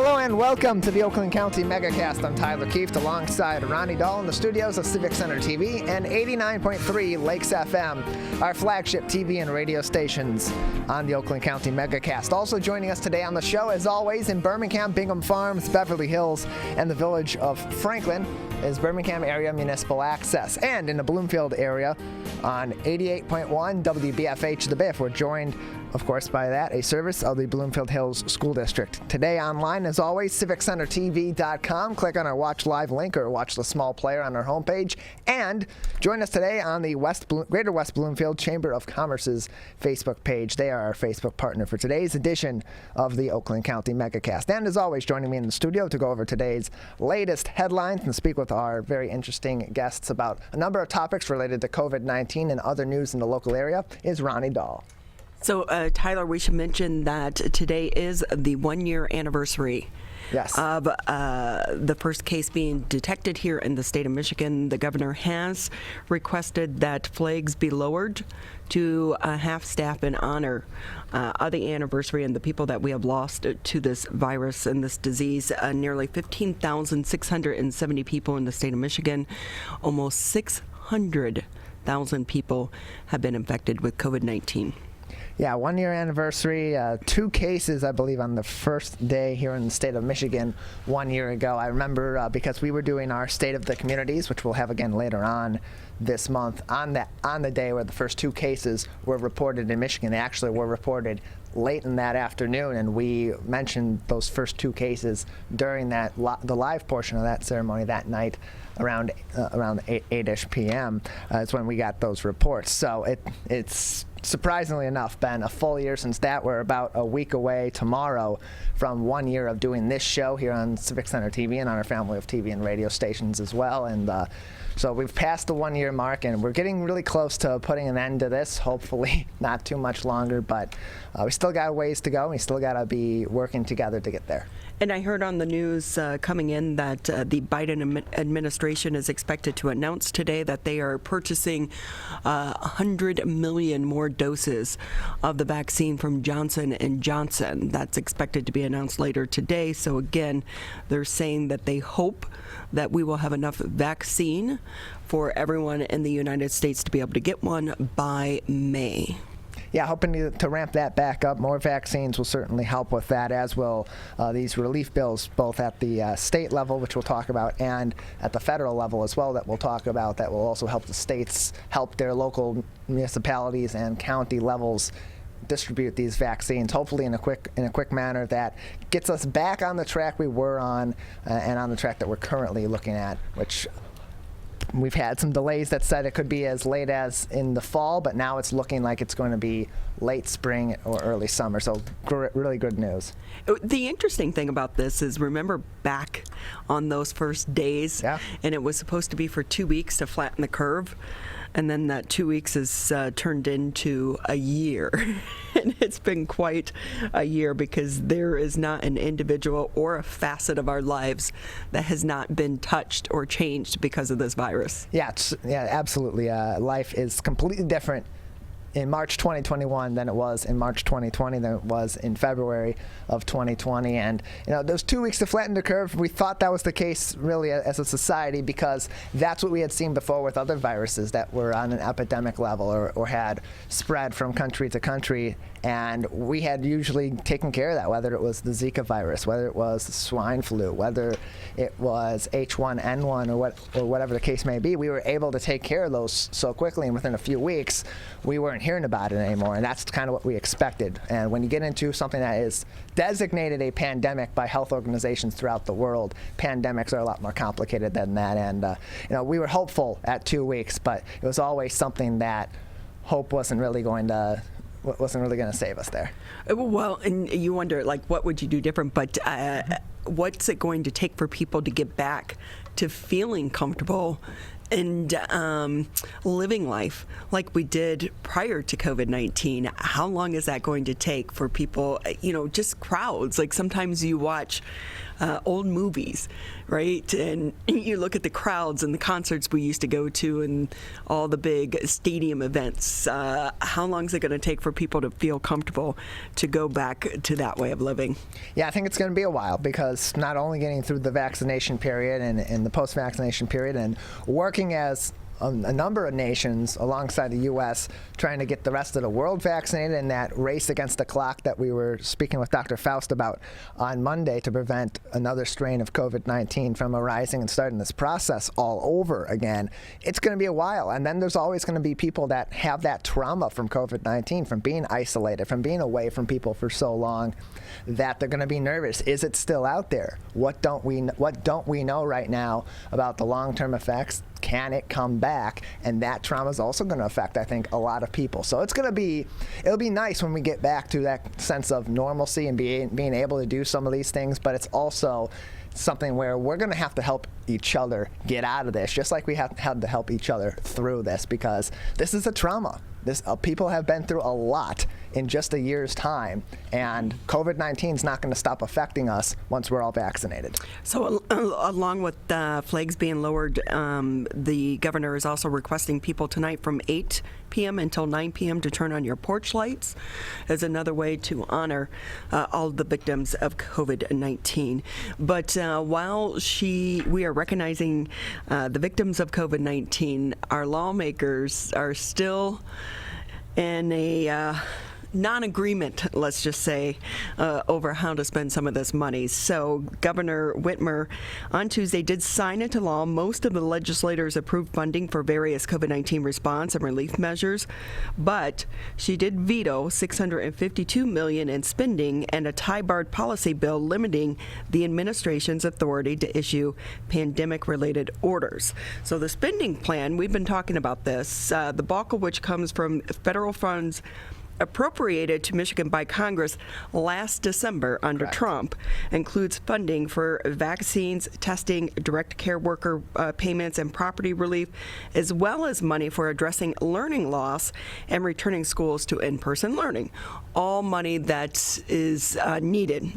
Hello and welcome to the Oakland County Megacast. I'm Tyler Keefe alongside Ronnie Dahl in the studios of Civic Center TV and 89.3 Lakes FM, our flagship TV and radio stations on the Oakland County Megacast. Also joining us today on the show, as always, in Birmingham, Bingham Farms, Beverly Hills, and the village of Franklin is Birmingham Area Municipal Access. And in the Bloomfield area on 88.1 WBFH The Biff, we're joined, of course, by that, a service of the Bloomfield Hills School District. Today online, as always, civiccentertv.com. Click on our Watch Live link or watch the small player on our homepage. And join us today on the Greater West Bloomfield Chamber of Commerce's Facebook page. They are our Facebook partner for today's edition of the Oakland County Megacast. And as always, joining me in the studio to go over today's latest headlines and speak with our very interesting guests about a number of topics related to COVID-19 and other news in the local area is Ronnie Dahl. So, Tyler, we should mention that today is the 1-year anniversary of the first case being detected here in the state of Michigan. The governor has requested that flags be lowered to half staff in honor of the anniversary and the people that we have lost to this virus and this disease. Nearly 15,670 people in the state of Michigan, almost 600,000 people have been infected with COVID-19. Yeah, 1-year anniversary, 2 cases, I believe, on the first day here in the state of Michigan 1 year ago. I remember because we were doing our State of the Communities, which we'll have again later on this month, on the day where the first 2 cases were reported in Michigan. They actually were reported late in that afternoon, and we mentioned those first 2 cases during that the live portion of that ceremony that night around 8-ish p.m. Is when we got those reports. So it's surprisingly enough been a full year since that. We're about a week away tomorrow from 1 year of doing this show here on Civic Center TV and on our family of TV and radio stations as well. And so we've passed the 1-year mark, and we're getting really close to putting an end to this, hopefully not too much longer, but we still got a ways to go. We still got to be working together to get there. And I heard on the news coming in that the Biden administration is expected to announce today that they are purchasing 100 million more doses of the vaccine from Johnson & Johnson. That's expected to be announced later today. So again, they're saying that they hope that we will have enough vaccine for everyone in the United States to be able to get one by May. Yeah, hoping to ramp that back up. More vaccines will certainly help with that, as will these relief bills, both at the state level, which we'll talk about, and at the federal level as well, that we'll talk about, that will also help the states, help their local municipalities and county levels distribute these vaccines, hopefully in a quick manner that gets us back on the track we were on and on the track that we're currently looking at, which we've had some delays that said it could be as late as in the fall, but now it's looking like it's going to be late spring or early summer. So really good news. The interesting thing about this is, remember back on those first days, and it was supposed to be for 2 weeks to flatten the curve. And then that 2 weeks has turned into a year. And it's been quite a year, because there is not an individual or a facet of our lives that has not been touched or changed because of this virus. Yeah, absolutely. Life is completely different in March 2021 than it was in March 2020 than it was in February of 2020. And those 2 weeks to flatten the curve, we thought that was the case really as a society, because that's what we had seen before with other viruses that were on an epidemic level or had spread from country to country. And we had usually taken care of that, whether it was the Zika virus, whether it was the swine flu, whether it was H1N1 or whatever the case may be. We were able to take care of those so quickly, and within a few weeks we weren't hearing about it anymore, and that's kind of what we expected. And when you get into something that is designated a pandemic by health organizations throughout the world, pandemics are a lot more complicated than that. And we were hopeful at 2 weeks, but it was always something that hope wasn't really going to save us there. Well, and you wonder, what would you do different? But what's it going to take for people to get back to feeling comfortable and living life like we did prior to COVID-19. How long is that going to take for people, just crowds? Like sometimes you watch old movies, right? And you look at the crowds and the concerts we used to go to and all the big stadium events. How long is it going to take for people to feel comfortable to go back to that way of living? Yeah, I think it's going to be a while, because not only getting through the vaccination period and the post-vaccination period and working as a number of nations alongside the U.S. trying to get the rest of the world vaccinated in that race against the clock that we were speaking with Dr. Faust about on Monday to prevent another strain of COVID-19 from arising and starting this process all over again. It's going to be a while. And then there's always going to be people that have that trauma from COVID-19, from being isolated, from being away from people for so long, that they're going to be nervous. Is it still out there? What don't we know right now about the long-term effects? Can it come back? And that trauma is also going to affect, I think, a lot of people. So it'll be nice when we get back to that sense of normalcy and being able to do some of these things, but it's also something where we're going to have to help each other get out of this, just like we had to help each other through this, because this is a trauma. People have been through a lot in just a year's time, and COVID-19 is not going to stop affecting us once we're all vaccinated. So along with flags being lowered, the governor is also requesting people tonight from 8 p.m. until 9 p.m. to turn on your porch lights as another way to honor all the victims of COVID-19. But while we are recognizing the victims of COVID-19, our lawmakers are still in a non-agreement, let's just say, over how to spend some of this money. So Governor Whitmer on Tuesday did sign into law most of the legislators approved funding for various COVID-19 response and relief measures, but she did veto $652 million in spending and a tie-barred policy bill limiting the administration's authority to issue pandemic-related orders. So the spending plan, we've been talking about this, the bulk of which comes from federal funds appropriated to Michigan by Congress last December under Correct. Trump, includes funding for vaccines, testing, direct care worker payments, and property relief, as well as money for addressing learning loss and returning schools to in-person learning. All money that is needed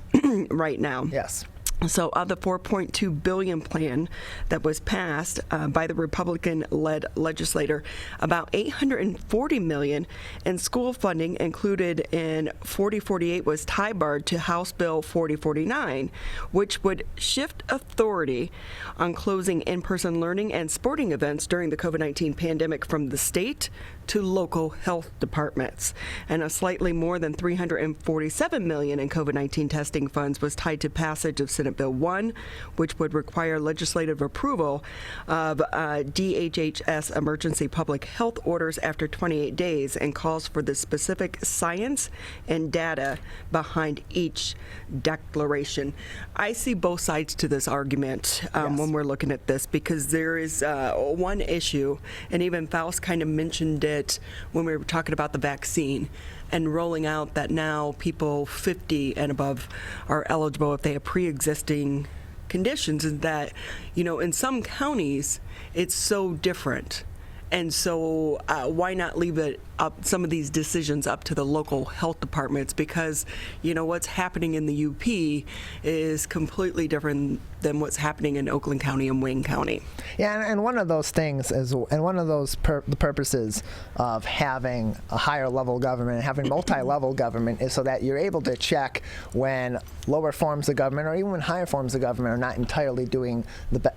right now. Yes. So of the $4.2 billion plan that was passed by the Republican-led legislator, about $840 million in school funding included in 4048 was tie-barred to House Bill 4049, which would shift authority on closing in-person learning and sporting events during the COVID-19 pandemic from the state to local health departments. And a slightly more than $347 million in COVID-19 testing funds was tied to passage of Senate Bill 1, which would require legislative approval of DHHS emergency public health orders after 28 days and calls for the specific science and data behind each declaration. I see both sides to this argument when we're looking at this, because there is one issue, and even Faust kind of mentioned it when we were talking about the vaccine and rolling out that now people 50 and above are eligible if they have pre-existing conditions, and that, in some counties it's so different. And so why not leave it up, some of these decisions up to the local health departments, because what's happening in the UP is completely different than what's happening in Oakland County and Wayne County. Yeah, and one of those things is, and one of those the purposes of having a higher level government and having multi-level government is so that you're able to check when lower forms of government or even when higher forms of government are not entirely doing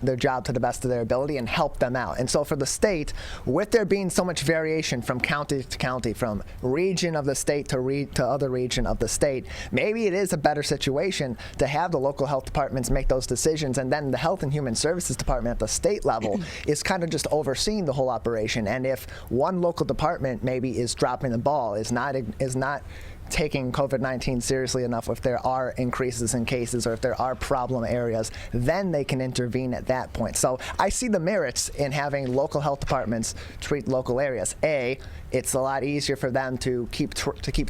their job to the best of their ability, and help them out. And so for the state, with there being so much variation from county to county, from region of the state to other region of the state, maybe it is a better situation to have the local health departments make those decisions, and then the Health and Human Services Department at the state level is kind of just overseeing the whole operation. And if one local department maybe is dropping the ball, is not taking COVID-19 seriously enough, if there are increases in cases or if there are problem areas, then they can intervene at that point. So I see the merits in having local health departments treat local areas. It's a lot easier for them to keep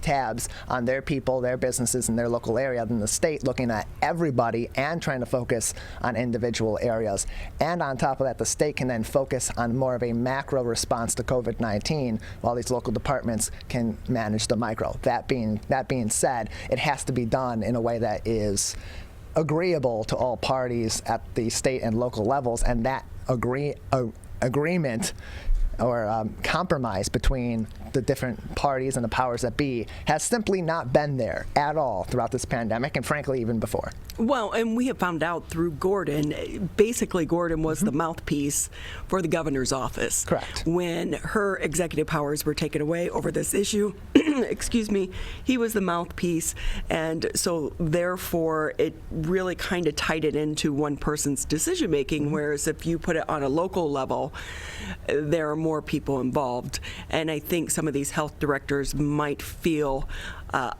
tabs on their people, their businesses, and their local area than the state looking at everybody and trying to focus on individual areas. And on top of that, the state can then focus on more of a macro response to COVID-19 while these local departments can manage the micro. That being said, it has to be done in a way that is agreeable to all parties at the state and local levels, and that agreement or compromise between the different parties and the powers that be has simply not been there at all throughout this pandemic, and frankly even before. Well, and we have found out through Gordon, basically Gordon was the mouthpiece for the governor's office. Correct. When her executive powers were taken away over this issue, excuse me, he was the mouthpiece, and so therefore it really kind of tied it into one person's decision making, whereas if you put it on a local level, there are more people involved. And I think some of these health directors might feel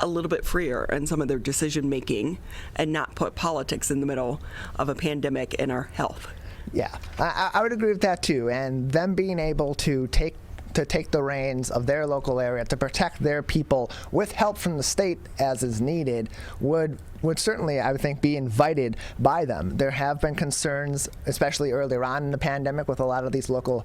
a little bit freer in some of their decision making and not put politics in the middle of a pandemic in our health. Yeah, I would agree with that too. And them being able to take the reins of their local area to protect their people with help from the state as is needed would certainly, I would think, be invited by them. There have been concerns, especially earlier on in the pandemic, with a lot of these local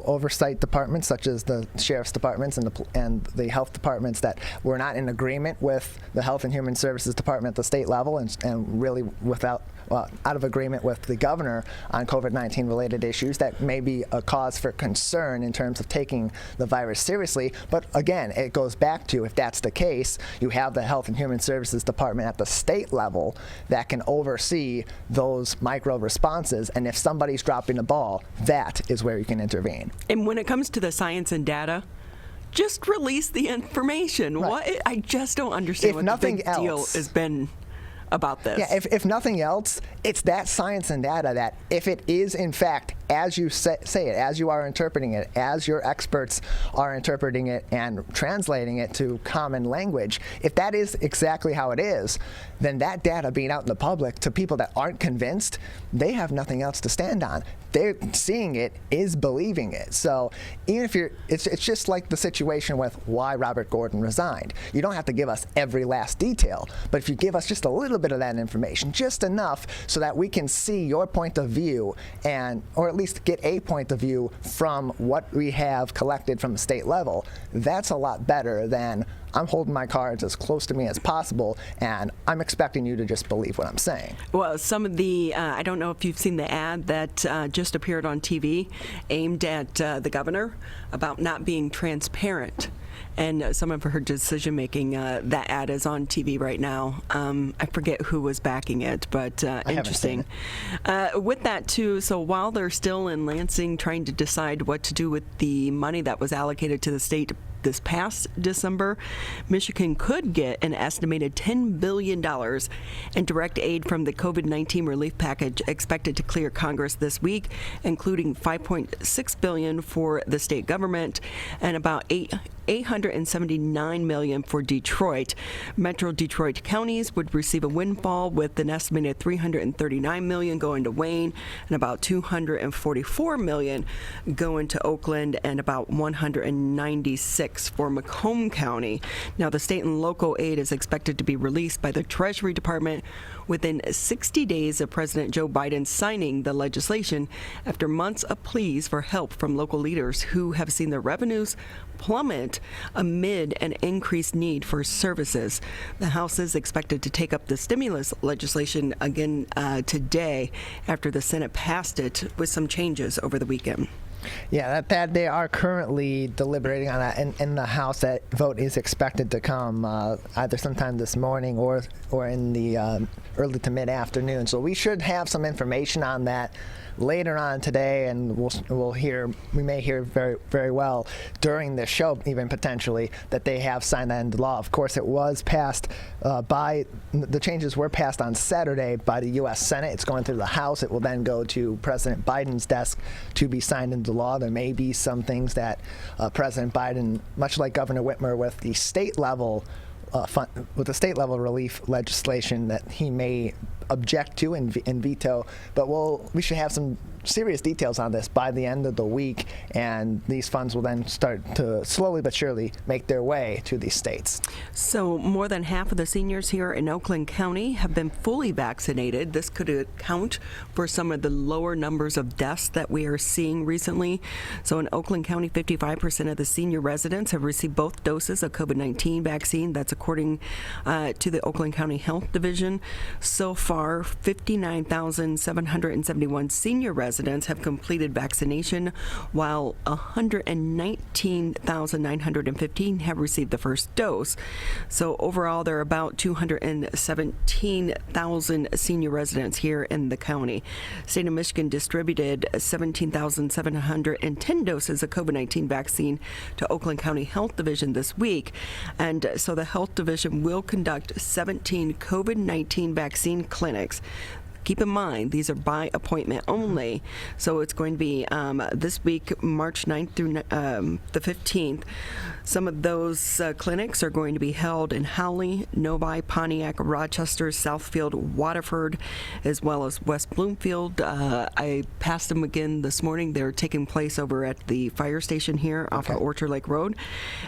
oversight departments, such as the sheriff's departments and the health departments, that were not in agreement with the Health and Human Services Department at the state level, and really out of agreement with the governor on COVID-19 related issues. That may be a cause for concern in terms of taking the virus seriously. But again, it goes back to, if that's the case, you have the Health and Human Services Department at the state level that can oversee those micro responses. And if somebody's dropping the ball, that is where you can intervene. And when it comes to the science and data, just release the information. Right. I just don't understand what the big deal has been about this. Yeah, if nothing else, it's that science and data that, if it is in fact as you say it, as you are interpreting it, as your experts are interpreting it and translating it to common language, if that is exactly how it is, then that data being out in the public to people that aren't convinced, they have nothing else to stand on. They're seeing it is believing it. So even if it's just like the situation with why Robert Gordon resigned. You don't have to give us every last detail, but if you give us just a little bit of that information, just enough so that we can see your point of view, or at least get a point of view from what we have collected from the state level, that's a lot better than I'm holding my cards as close to me as possible, and I'm expecting you to just believe what I'm saying. Well, some of the, I don't know if you've seen the ad that just appeared on TV aimed at the governor about not being transparent. And some of her decision making, that ad is on TV right now. I forget who was backing it, but interesting. With that too, so while they're still in Lansing trying to decide what to do with the money that was allocated to the state this past December, Michigan could get an estimated $10 billion in direct aid from the COVID-19 relief package expected to clear Congress this week, including $5.6 billion for the state government and about $879 million for Detroit. Metro Detroit counties would receive a windfall, with an estimated $339 million going to Wayne and about $244 million going to Oakland and about $196 for Macomb County. Now, the state and local aid is expected to be released by the Treasury Department within 60 days of President Joe Biden signing the legislation, after months of pleas for help from local leaders who have seen their revenues plummet amid an increased need for services. The House is expected to take up the stimulus legislation again today, after the Senate passed it with some changes over the weekend. Yeah, that they are currently deliberating on that in the House. That vote is expected to come either sometime this morning or in the early to mid-afternoon. So we should have some information on that later on today, and we may hear very, very well during this show, even potentially, that they have signed that into law. Of course, it was passed the changes were passed on Saturday by the U.S. Senate. It's going through the House. It will then go to President Biden's desk to be signed into into law. There may be some things that President Biden, much like Governor Whitmer with the state level relief legislation, that he may object to and veto. But we should have some serious details on this by the end of the week, and these funds will then start to slowly but surely make their way to these states. So more than half of the seniors here in Oakland County have been fully vaccinated. This could account for some of the lower numbers of deaths that we are seeing recently. So in Oakland County, 55% of the senior residents have received both doses of COVID-19 vaccine. That's according to the Oakland County Health Division. So far, 59,771 senior residents have completed vaccination, while 119,915 have received the first dose. So overall, there are about 217,000 senior residents here in the county. State of Michigan distributed 17,710 doses of COVID-19 vaccine to Oakland County Health Division this week. And so the Health Division will conduct 17 COVID-19 vaccine clinics. Keep in mind, these are by appointment only. So it's going to be this week, March 9th through the 15th. Some of those clinics are going to be held in Howley, Novi, Pontiac, Rochester, Southfield, Waterford, as well as West Bloomfield. I passed them again this morning. They're taking place over at the fire station here off of Orchard Lake Road.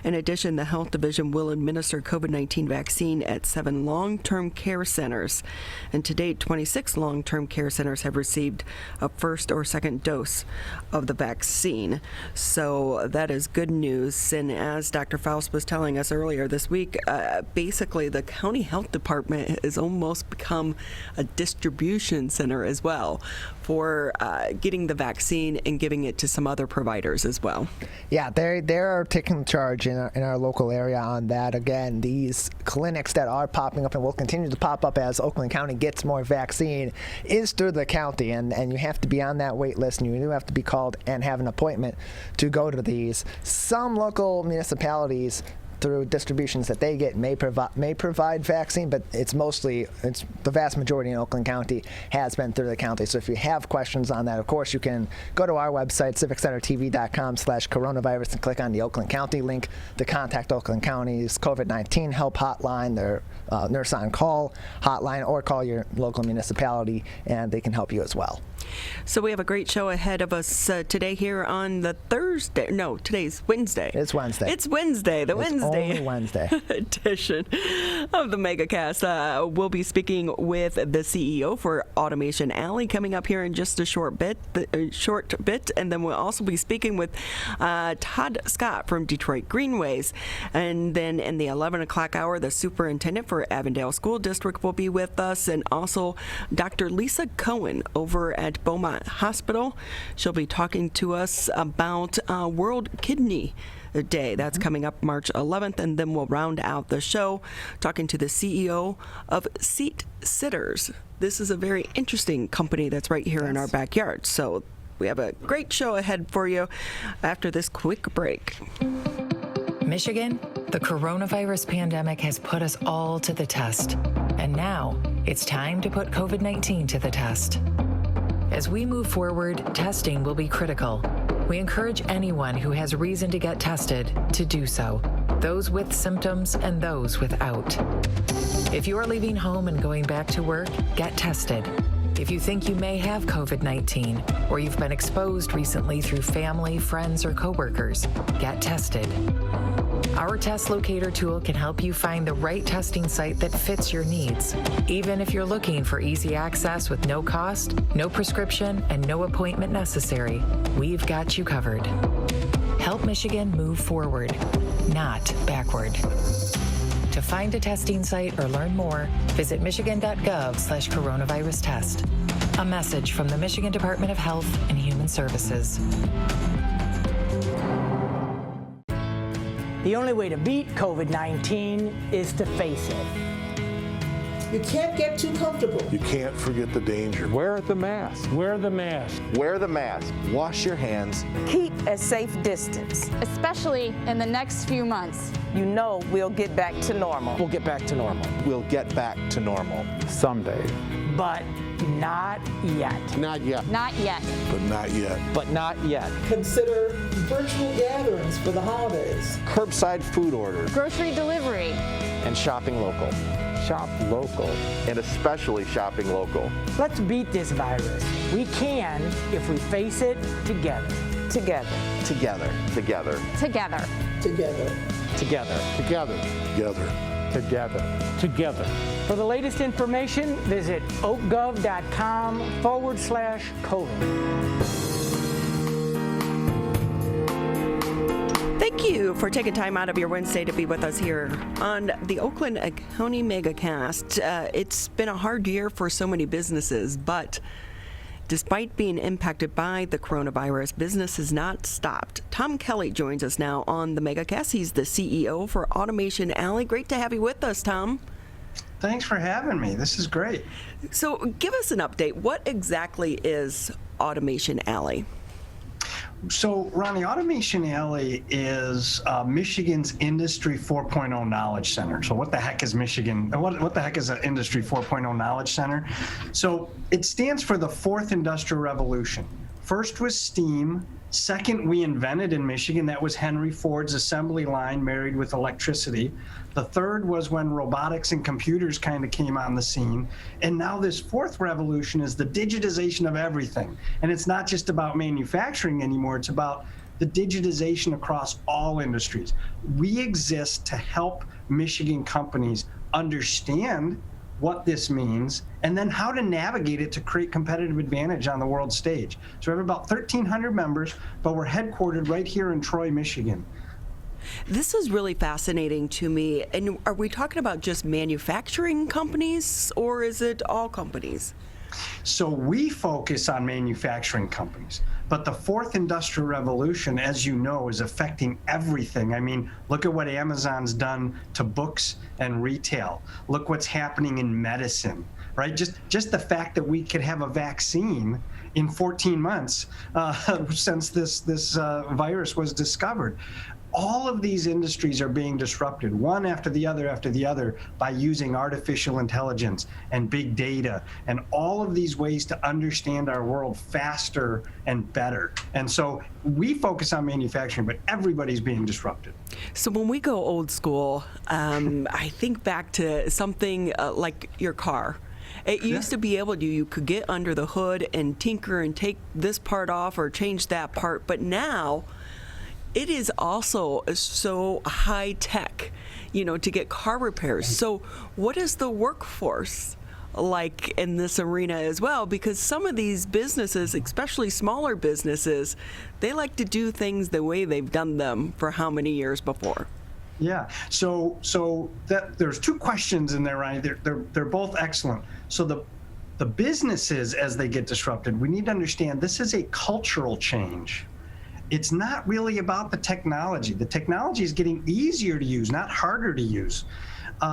In addition, the Health Division will administer COVID-19 vaccine at 7 long-term care centers. And to date, 26 long-term care centers have received a first or second dose of the vaccine. So that is good news. And as Dr. Faust was telling us earlier this week, basically the county health department has almost become a distribution center as well for getting the vaccine and giving it to some other providers as well. Yeah, they're taking charge in our local area on that. Again, these clinics that are popping up and will continue to pop up as Oakland County gets more vaccine is through the county, and you have to be on that wait list, and you do have to be called and have an appointment to go to these. Some local municipalities, through distributions that they get, may provide vaccine, but it's the vast majority in Oakland County has been through the county. So if you have questions on that, of course, you can go to our website, civiccentertv.com/coronavirus, and click on the Oakland County link to contact Oakland County's COVID-19 help hotline, their nurse on call hotline, or call your local municipality and they can help you as well. So we have a great show ahead of us today here on the Thursday. No, today's Wednesday. It's Wednesday. It's Wednesday. Only Wednesday edition of the Megacast. We'll be speaking with the CEO for Automation Alley coming up here in just a short bit, and then we'll also be speaking with Todd Scott from Detroit Greenways. And then in the 11 o'clock hour, the superintendent for Avondale School District will be with us, and also Dr. Lisa Cohen over at Beaumont Hospital. She'll be talking to us about World Kidney Day. That's coming up March 11th, and then we'll round out the show talking to the CEO of Seat Sitters. This is a very interesting company that's right here in our backyard. So we have a great show ahead for you after this quick break. Michigan, the coronavirus pandemic has put us all to the test. And now it's time to put COVID-19 to the test. As we move forward, testing will be critical. We encourage anyone who has reason to get tested to do so, those with symptoms and those without. If you are leaving home and going back to work, get tested. If you think you may have COVID-19 or you've been exposed recently through family, friends, or coworkers, get tested. Our test locator tool can help you find the right testing site that fits your needs. Even if you're looking for easy access with no cost, no prescription, and no appointment necessary, we've got you covered. Help Michigan move forward, not backward. To find a testing site or learn more, visit michigan.gov/coronavirus test. A message from the Michigan Department of Health and Human Services. The only way to beat COVID-19 is to face it. You can't get too comfortable. You can't forget the danger. Wear the mask. Wear the mask. Wear the mask. Wash your hands. Keep a safe distance. Especially in the next few months. You know we'll get back to normal. We'll get back to normal. We'll get back to normal. Someday. But Not yet. Not yet. Not yet. But not yet. But not yet. Consider virtual gatherings for the holidays. Curbside food orders. Grocery delivery. And shopping local. Shop local. And especially shopping local. Let's beat this virus. We can if we face it together. Together. Together. Together. Together. Together. Together. Together. Together. Together. Together. For the latest information, visit oakgov.com/COVID. Thank you for taking time out of your Wednesday to be with us here on the Oakland County Megacast. It's been a hard year for so many businesses, but despite being impacted by the coronavirus, business has not stopped. Tom Kelly joins us now on the Megacast. He's the CEO for Automation Alley. Great to have you with us, Tom. Thanks for having me. This is great. So give us an update. What exactly is Automation Alley? So, Ronnie, Automation Alley is Michigan's Industry 4.0 Knowledge Center. So what the heck is Michigan? What the heck is an Industry 4.0 Knowledge Center? So it stands for the fourth industrial revolution. First was steam. Second, we invented in Michigan. That was Henry Ford's assembly line married with electricity. The third was when robotics and computers kind of came on the scene. And now this fourth revolution is the digitization of everything. And it's not just about manufacturing anymore. It's about the digitization across all industries. We exist to help Michigan companies understand what this means, and then how to navigate it to create competitive advantage on the world stage. So we have about 1,300 members, but we're headquartered right here in Troy, Michigan. This is really fascinating to me. And are we talking about just manufacturing companies, or is it all companies? So we focus on manufacturing companies, but the fourth industrial revolution, as you know, is affecting everything. I mean, look at what Amazon's done to books and retail. Look what's happening in medicine, right? Just the fact that we could have a vaccine in 14 months since this virus was discovered. All of these industries are being disrupted, one after the other, by using artificial intelligence and big data and all of these ways to understand our world faster and better. And so we focus on manufacturing, but everybody's being disrupted. So when we go old school, I think back to something like your car. It used to be able to, you could get under the hood and tinker and take this part off or change that part, but now it is also so high tech, to get car repairs. So what is the workforce like in this arena as well? Because some of these businesses, especially smaller businesses, they like to do things the way they've done them for how many years before? Yeah, so that there's two questions in there, Ryan. They're both excellent. So the businesses, as they get disrupted, we need to understand this is a cultural change. It's not really about the technology. The technology is getting easier to use, not harder to use.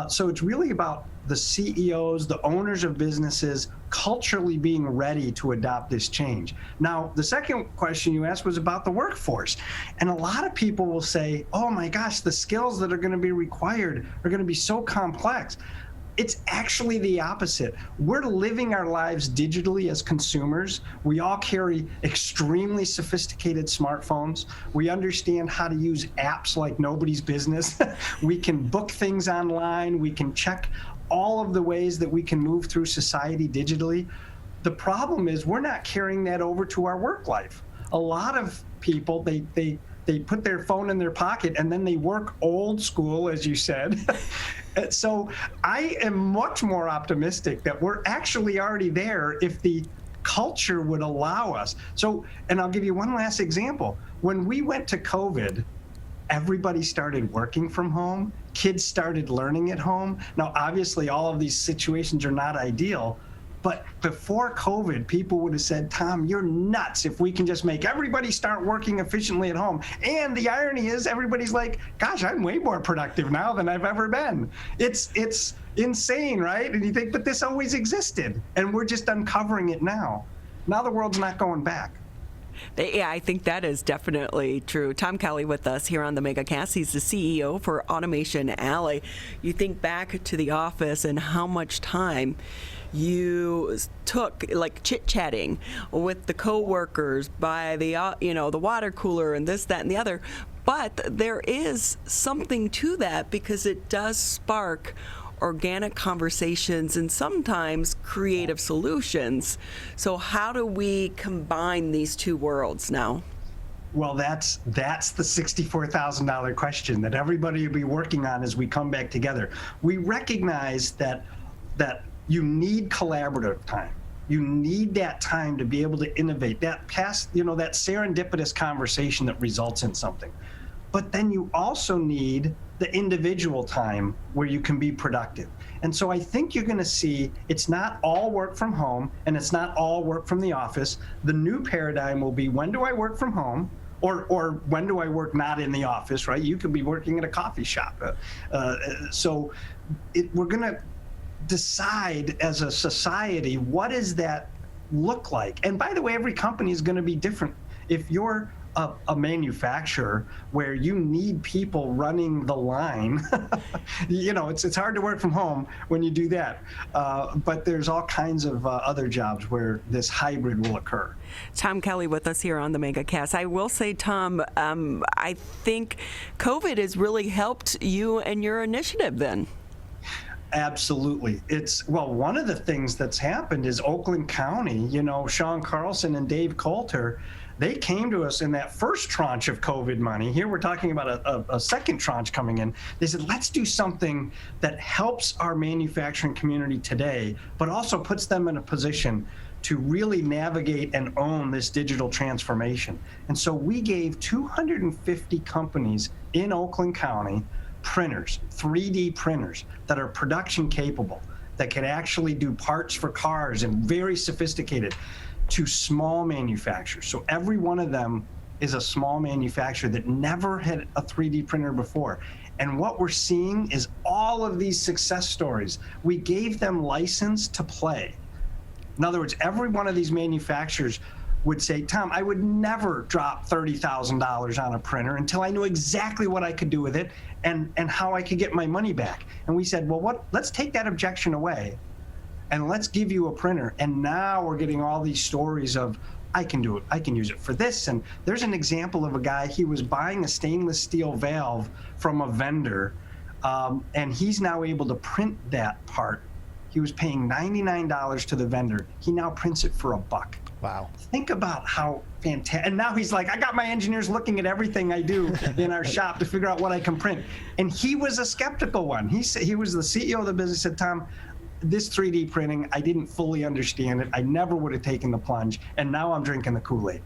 So it's really about the CEOs, the owners of businesses, culturally being ready to adopt this change. Now, the second question you asked was about the workforce. And a lot of people will say, oh my gosh, the skills that are going to be required are going to be so complex. It's actually the opposite. We're living our lives digitally as consumers. We all carry extremely sophisticated smartphones. We understand how to use apps like nobody's business. We can book things online. We can check all of the ways that we can move through society digitally. The problem is we're not carrying that over to our work life. A lot of people, they put their phone in their pocket and then they work old school, as you said. So I am much more optimistic that we're actually already there if the culture would allow us. So, and I'll give you one last example. When we went to COVID, everybody started working from home. Kids started learning at home. Now, obviously, all of these situations are not ideal. But before COVID, people would have said, Tom, you're nuts if we can just make everybody start working efficiently at home. And the irony is everybody's like, gosh, I'm way more productive now than I've ever been. It's insane, right? And you think, but this always existed. And we're just uncovering it now. Now the world's not going back. Yeah, I think that is definitely true. Tom Kelly with us here on the Megacast. He's the CEO for Automation Alley. You think back to the office and how much time you took, like chit-chatting with the co-workers by the the water cooler and this, that, and the other. But there is something to that because it does spark organic conversations and sometimes creative solutions. So how do we combine these two worlds now? Well, that's the $64,000 question that everybody will be working on as we come back together. We recognize that you need collaborative time. You need that time to be able to innovate, that serendipitous conversation that results in something. But then you also need the individual time where you can be productive. And so I think you're going to see it's not all work from home and it's not all work from the office. The new paradigm will be, when do I work from home? Or when do I work not in the office, right? You could be working at a coffee shop. We're going to decide as a society, what does that look like? And by the way, every company is going to be different. If you're a manufacturer where you need people running the line, it's hard to work from home when you do that. But there's all kinds of other jobs where this hybrid will occur. Tom Kelly with us here on the Megacast. I will say, Tom, I think COVID has really helped you and your initiative then. Absolutely. One of the things that's happened is Oakland County, Sean Carlson and Dave Coulter, they came to us in that first tranche of COVID money. Here we're talking about a second tranche coming in. They said, let's do something that helps our manufacturing community today, but also puts them in a position to really navigate and own this digital transformation. And so we gave 250 companies in Oakland County printers, 3D printers that are production capable, that can actually do parts for cars and very sophisticated, to small manufacturers. So every one of them is a small manufacturer that never had a 3D printer before. And what we're seeing is all of these success stories. We gave them license to play. In other words, every one of these manufacturers would say, Tom, I would never drop $30,000 on a printer until I knew exactly what I could do with it and how I could get my money back. And we said, let's take that objection away and let's give you a printer. And now we're getting all these stories of, I can do it, I can use it for this. And there's an example of a guy, he was buying a stainless steel valve from a vendor, and he's now able to print that part. He was paying $99 to the vendor. He now prints it for $1. Wow. Think about how fantastic. And now he's like, I got my engineers looking at everything I do in our shop to figure out what I can print. And he was a skeptical one. He was the CEO of the business, said, Tom, this 3D printing, I didn't fully understand it. I never would have taken the plunge. And now I'm drinking the Kool-Aid.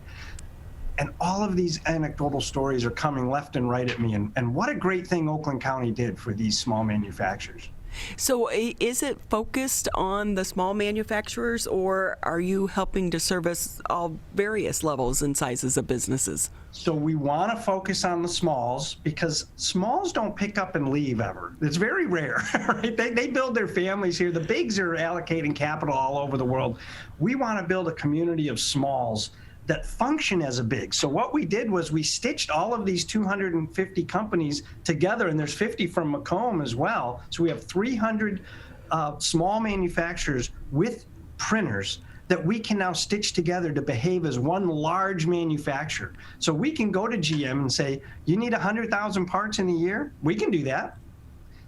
And all of these anecdotal stories are coming left and right at me. And what a great thing Oakland County did for these small manufacturers. So is it focused on the small manufacturers, or are you helping to service all various levels and sizes of businesses? So we want to focus on the smalls because smalls don't pick up and leave ever. It's very rare, right? They build their families here. The bigs are allocating capital all over the world. We want to build a community of smalls that function as a big. So what we did was we stitched all of these 250 companies together, and there's 50 from Macomb as well. So we have 300 small manufacturers with printers that we can now stitch together to behave as one large manufacturer. So we can go to GM and say, you need 100,000 parts in a year? We can do that.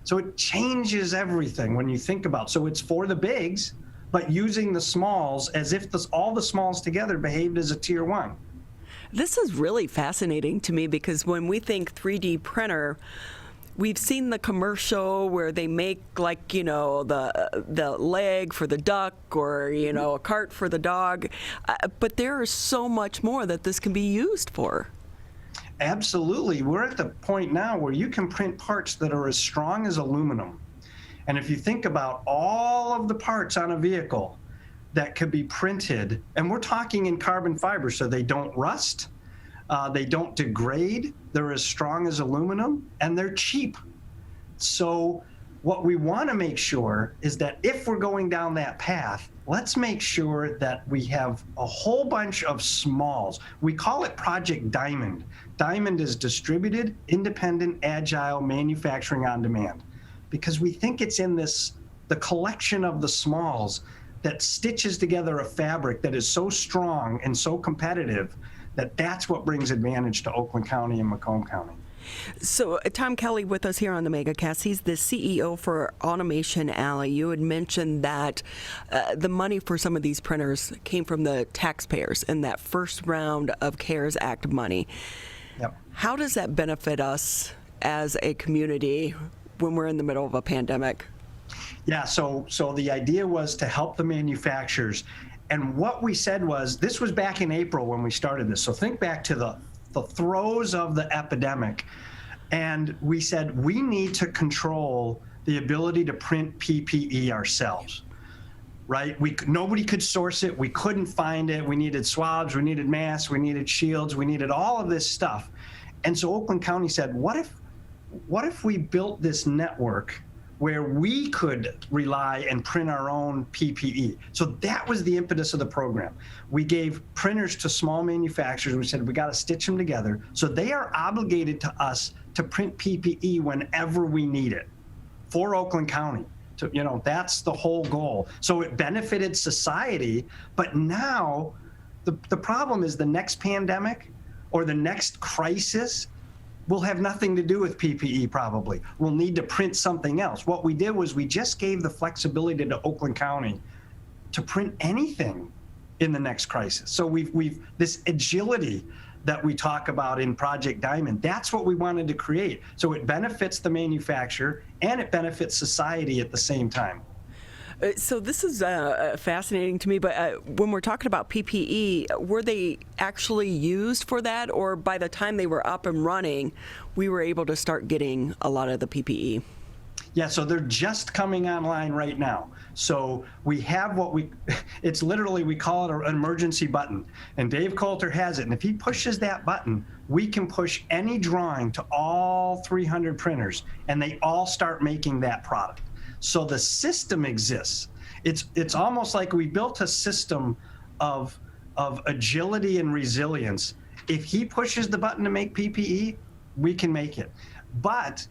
So it changes everything when you think about it. So it's for the bigs, but using the smalls as if all the smalls together behaved as a tier one. This is really fascinating to me because when we think 3D printer, we've seen the commercial where they make the leg for the duck or, a cart for the dog. But there is so much more that this can be used for. Absolutely. We're at the point now where you can print parts that are as strong as aluminum. And if you think about all of the parts on a vehicle that could be printed, and we're talking in carbon fiber, so they don't rust, they don't degrade, they're as strong as aluminum, and they're cheap. So what we want to make sure is that if we're going down that path, let's make sure that we have a whole bunch of smalls. We call it Project Diamond. Diamond is distributed, independent, agile manufacturing on demand, because we think it's in the collection of the smalls that stitches together a fabric that is so strong and so competitive that that's what brings advantage to Oakland County and Macomb County. So Tom Kelly with us here on the Megacast. He's the CEO for Automation Alley. You had mentioned that the money for some of these printers came from the taxpayers in that first round of CARES Act money. Yep. How does that benefit us as a community when we're in the middle of a pandemic? Yeah, so the idea was to help the manufacturers. And what we said was, this was back in April when we started this. So think back to the throes of the epidemic. And we said, we need to control the ability to print PPE ourselves, right? Nobody could source it. We couldn't find it. We needed swabs, we needed masks, we needed shields, we needed all of this stuff. And so Oakland County said, what if we built this network where we could rely and print our own PPE? So that was the impetus of the program. We gave printers to small manufacturers. We said, we got to stitch them together. So they are obligated to us to print PPE whenever we need it for Oakland County. That's the whole goal. So it benefited society, but now the problem is the next pandemic or the next crisis will have nothing to do with PPE probably. We'll need to print something else. What we did was we just gave the flexibility to Oakland County to print anything in the next crisis. So we've this agility that we talk about in Project Diamond, that's what we wanted to create. So it benefits the manufacturer and it benefits society at the same time. So this is fascinating to me, but when we're talking about PPE, were they actually used for that, or by the time they were up and running, we were able to start getting a lot of the PPE? Yeah, so they're just coming online right now. So we have it's literally, we call it an emergency button, and Dave Coulter has it. And if he pushes that button, we can push any drawing to all 300 printers, and they all start making that product. So the system exists. It's almost like we built a system of agility and resilience. If he pushes the button to make PPE, we can make it. But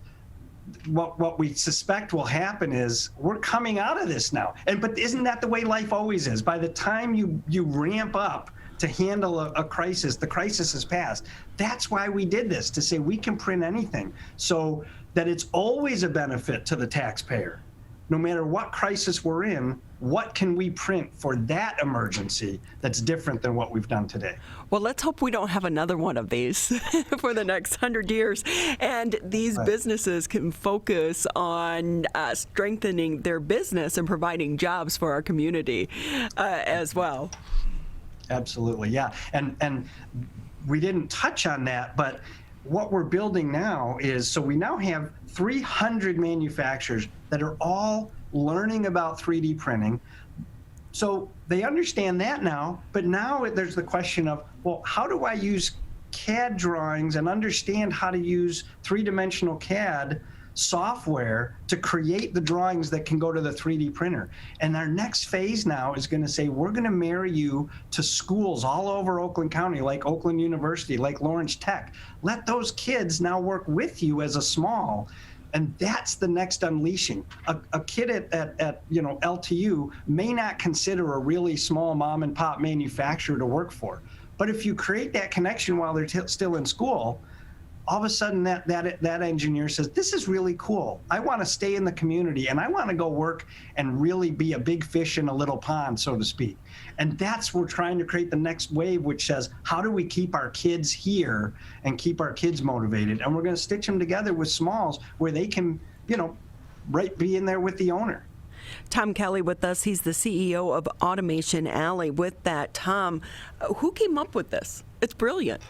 what we suspect will happen is we're coming out of this now. But isn't that the way life always is? By the time you ramp up to handle a crisis, the crisis has passed. That's why we did this, to say we can print anything, so that it's always a benefit to the taxpayer. No matter what crisis we're in, what can we print for that emergency that's different than what we've done today? Well, let's hope we don't have another one of these for the next 100 years. And these businesses can focus on strengthening their business and providing jobs for our community as well. Absolutely, yeah. And we didn't touch on that, but what we're building now is, so we now have 300 manufacturers that are all learning about 3D printing. So they understand that now, but now there's the question of, well, how do I use CAD drawings and understand how to use three-dimensional CAD software to create the drawings that can go to the 3D printer? And our next phase now is going to say, we're going to marry you to schools all over Oakland County, like Oakland University, like Lawrence Tech. Let those kids now work with you as a small. And that's the next unleashing. A kid at LTU may not consider a really small mom and pop manufacturer to work for. But if you create that connection while they're still in school, all of a sudden that engineer says, this is really cool. I want to stay in the community and I want to go work and really be a big fish in a little pond, so to speak. And we're trying to create the next wave, which says, how do we keep our kids here and keep our kids motivated? And we're going to stitch them together with smalls where they can, be in there with the owner. Tom Kelly with us. He's the CEO of Automation Alley. With that, Tom, who came up with this? It's brilliant.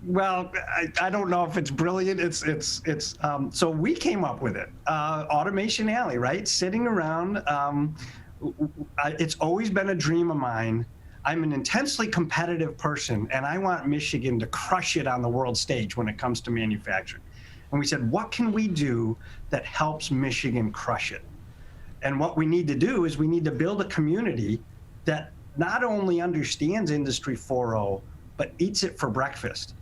Well, I don't know if it's brilliant. So we came up with it. Automation Alley, right? Sitting around. It's always been a dream of mine. I'm an intensely competitive person, and I want Michigan to crush it on the world stage when it comes to manufacturing. And we said, what can we do that helps Michigan crush it? And what we need to do is we need to build a community that not only understands Industry 4.0, but eats it for breakfast.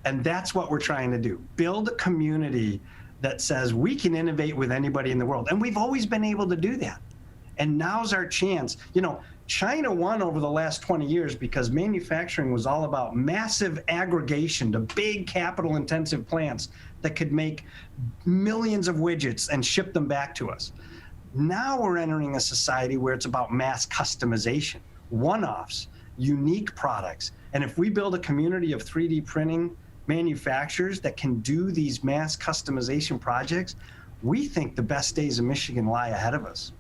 And that's what we're trying to do. Build a community that says we can innovate with anybody in the world. And we've always been able to do that. And now's our chance. You know, China won over the last 20 years because manufacturing was all about massive aggregation to big capital intensive plants that could make millions of widgets and ship them back to us. Now we're entering a society where it's about mass customization, one-offs, unique products. And if we build a community of 3D printing manufacturers that can do these mass customization projects, we think the best days of Michigan lie ahead of us.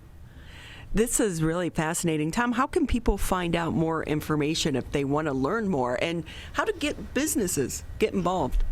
This is really fascinating. Tom, how can people find out more information if they want to learn more, and how to get businesses get involved?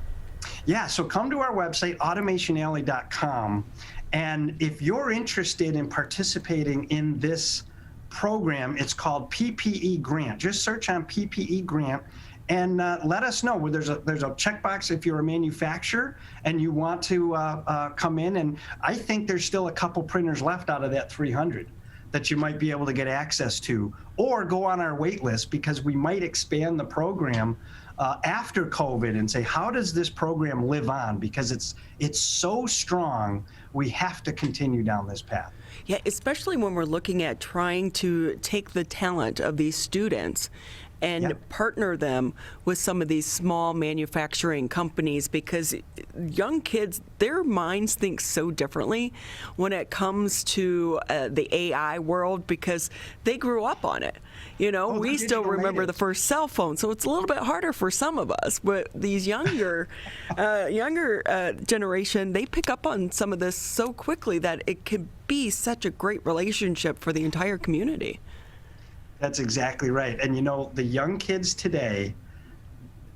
Yeah, so come to our website, automationalley.com, and if you're interested in participating in this program, it's called PPE Grant. Just search on PPE Grant and let us know. There's a checkbox if you're a manufacturer and you want to come in, and I think there's still a couple printers left out of that 300 that you might be able to get access to, or go on our wait list, because we might expand the program after COVID and say, how does this program live on? Because it's so strong, we have to continue down this path. Yeah, especially when we're looking at trying to take the talent of these students and partner them with some of these small manufacturing companies, because young kids, their minds think so differently when it comes to the AI world, because they grew up on it. You know, we still remember the first cell phone, so it's a little bit harder for some of us. But these younger generation, they pick up on some of this so quickly that it could be such a great relationship for the entire community. That's exactly right. And you know, the young kids today,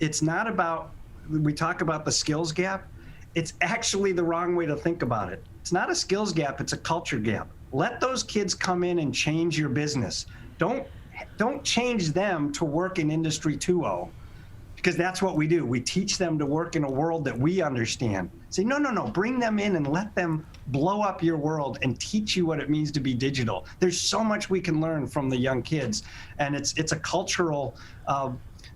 it's not about, we talk about the skills gap. It's actually the wrong way to think about it. It's not a skills gap, it's a culture gap. Let those kids come in and change your business. Don't change them to work in Industry 2.0, because that's what we do. We teach them to work in a world that we understand. Say, no, bring them in and let them blow up your world and teach you what it means to be digital. There's so much we can learn from the young kids, and it's a cultural,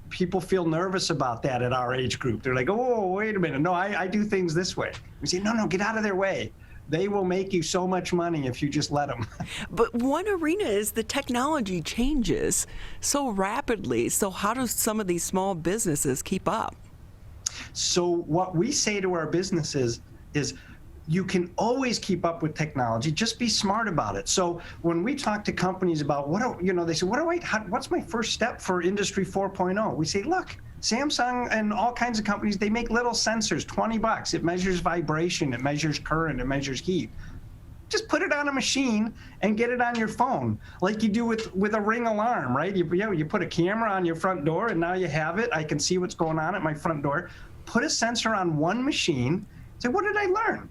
people feel nervous about that at our age group. They're like, oh, wait a minute, no, I do things this way. We say, no, get out of their way. They will make you so much money if you just let them. But one arena is the technology changes so rapidly. So how do some of these small businesses keep up? So what we say to our businesses is, you can always keep up with technology. Just be smart about it. So when we talk to companies about they say, what's my first step for Industry 4.0? We say, look, Samsung and all kinds of companies, they make little sensors, $20. It measures vibration, it measures current, it measures heat. Just put it on a machine and get it on your phone, like you do with a Ring alarm, right? You put a camera on your front door, and now you have it. I can see what's going on at my front door. Put a sensor on one machine. Say, what did I learn?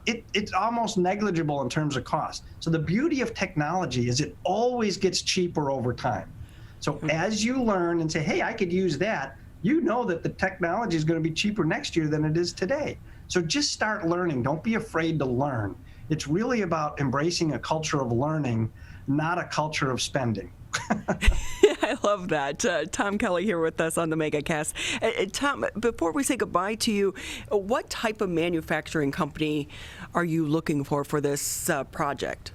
It's almost negligible in terms of cost. So the beauty of technology is it always gets cheaper over time. So as you learn and say, hey, I could use that, you know that the technology is going to be cheaper next year than it is today. So just start learning. Don't be afraid to learn. It's really about embracing a culture of learning, not a culture of spending. I love that. Tom Kelly here with us on the Megacast. Tom, before we say goodbye to you, what type of manufacturing company are you looking for this project?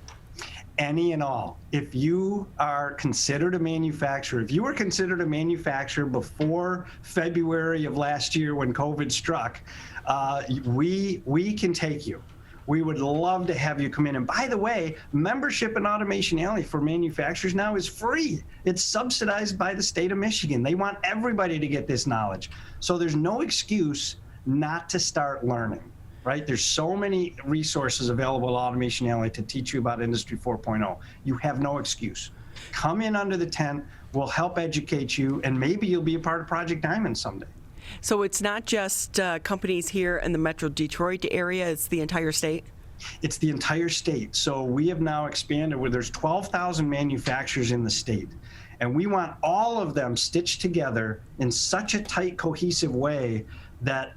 Any and all. If you are considered a manufacturer, if you were considered a manufacturer before February of last year when COVID struck, we can take you. We would love to have you come in. And by the way, membership in Automation Alley for manufacturers now is free. It's subsidized by the state of Michigan. They want everybody to get this knowledge. So there's no excuse not to start learning, right? There's so many resources available at Automation Alley to teach you about Industry 4.0. You have no excuse. Come in under the tent. We'll help educate you, and maybe you'll be a part of Project Diamond someday. So it's not just companies here in the Metro Detroit area, it's the entire state? It's the entire state. So we have now expanded where there's 12,000 manufacturers in the state. And we want all of them stitched together in such a tight, cohesive way that,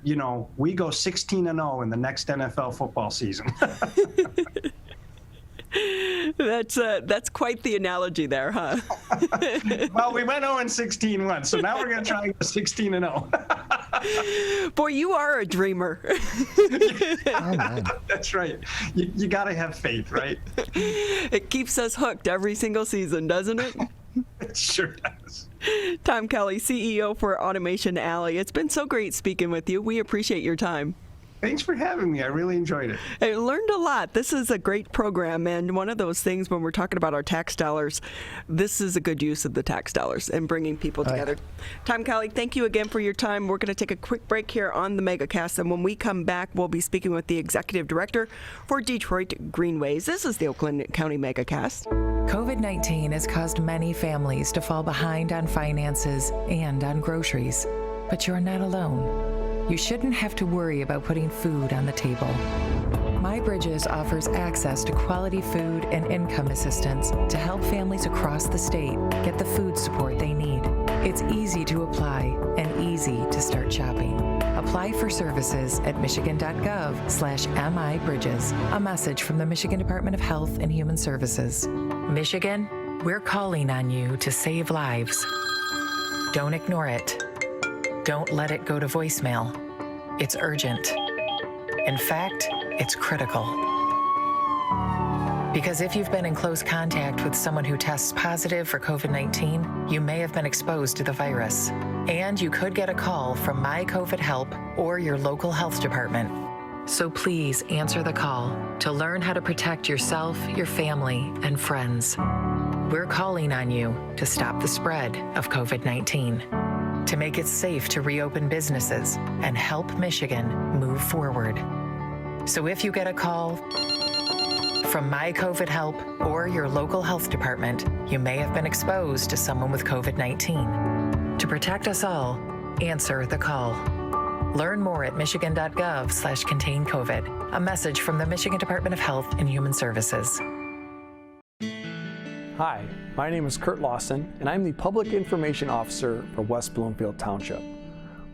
we go 16-0 in the next NFL football season. That's quite the analogy there, huh? Well, we went 0-16 once, so now we're going to try 16-0. Boy, you are a dreamer. Oh, man. That's right. You got to have faith, right? It keeps us hooked every single season, doesn't it? It sure does. Tom Kelly, CEO for Automation Alley. It's been so great speaking with you. We appreciate your time. Thanks for having me. I really enjoyed it. I learned a lot. This is a great program, and one of those things when we're talking about our tax dollars, this is a good use of the tax dollars and bringing people together. Yeah. Tom Kelly, thank you again for your time. We're going to take a quick break here on the Megacast, and when we come back, we'll be speaking with the Executive Director for Detroit Greenways. This is the Oakland County Megacast. COVID-19 has caused many families to fall behind on finances and on groceries, but you're not alone. You shouldn't have to worry about putting food on the table. MyBridges offers access to quality food and income assistance to help families across the state get the food support they need. It's easy to apply and easy to start shopping. Apply for services at michigan.gov/MIBridges. A message from the Michigan Department of Health and Human Services. Michigan, we're calling on you to save lives. Don't ignore it. Don't let it go to voicemail. It's urgent. In fact, it's critical. Because if you've been in close contact with someone who tests positive for COVID-19, you may have been exposed to the virus. And you could get a call from My COVID Help or your local health department. So please answer the call to learn how to protect yourself, your family, and friends. We're calling on you to stop the spread of COVID-19. To make it safe to reopen businesses and help Michigan move forward. So if you get a call from My COVID Help or your local health department, you may have been exposed to someone with COVID-19. To protect us all, answer the call. Learn more at michigan.gov/containcovid. A message from the Michigan Department of Health and Human Services. Hi, my name is Kurt Lawson, and I'm the Public Information Officer for West Bloomfield Township.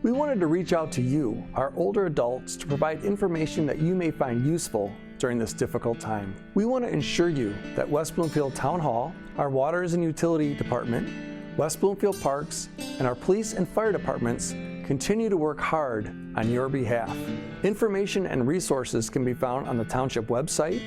We wanted to reach out to you, our older adults, to provide information that you may find useful during this difficult time. We want to ensure you that West Bloomfield Town Hall, our Waters and Utility Department, West Bloomfield Parks, and our police and fire departments continue to work hard on your behalf. Information and resources can be found on the Township website,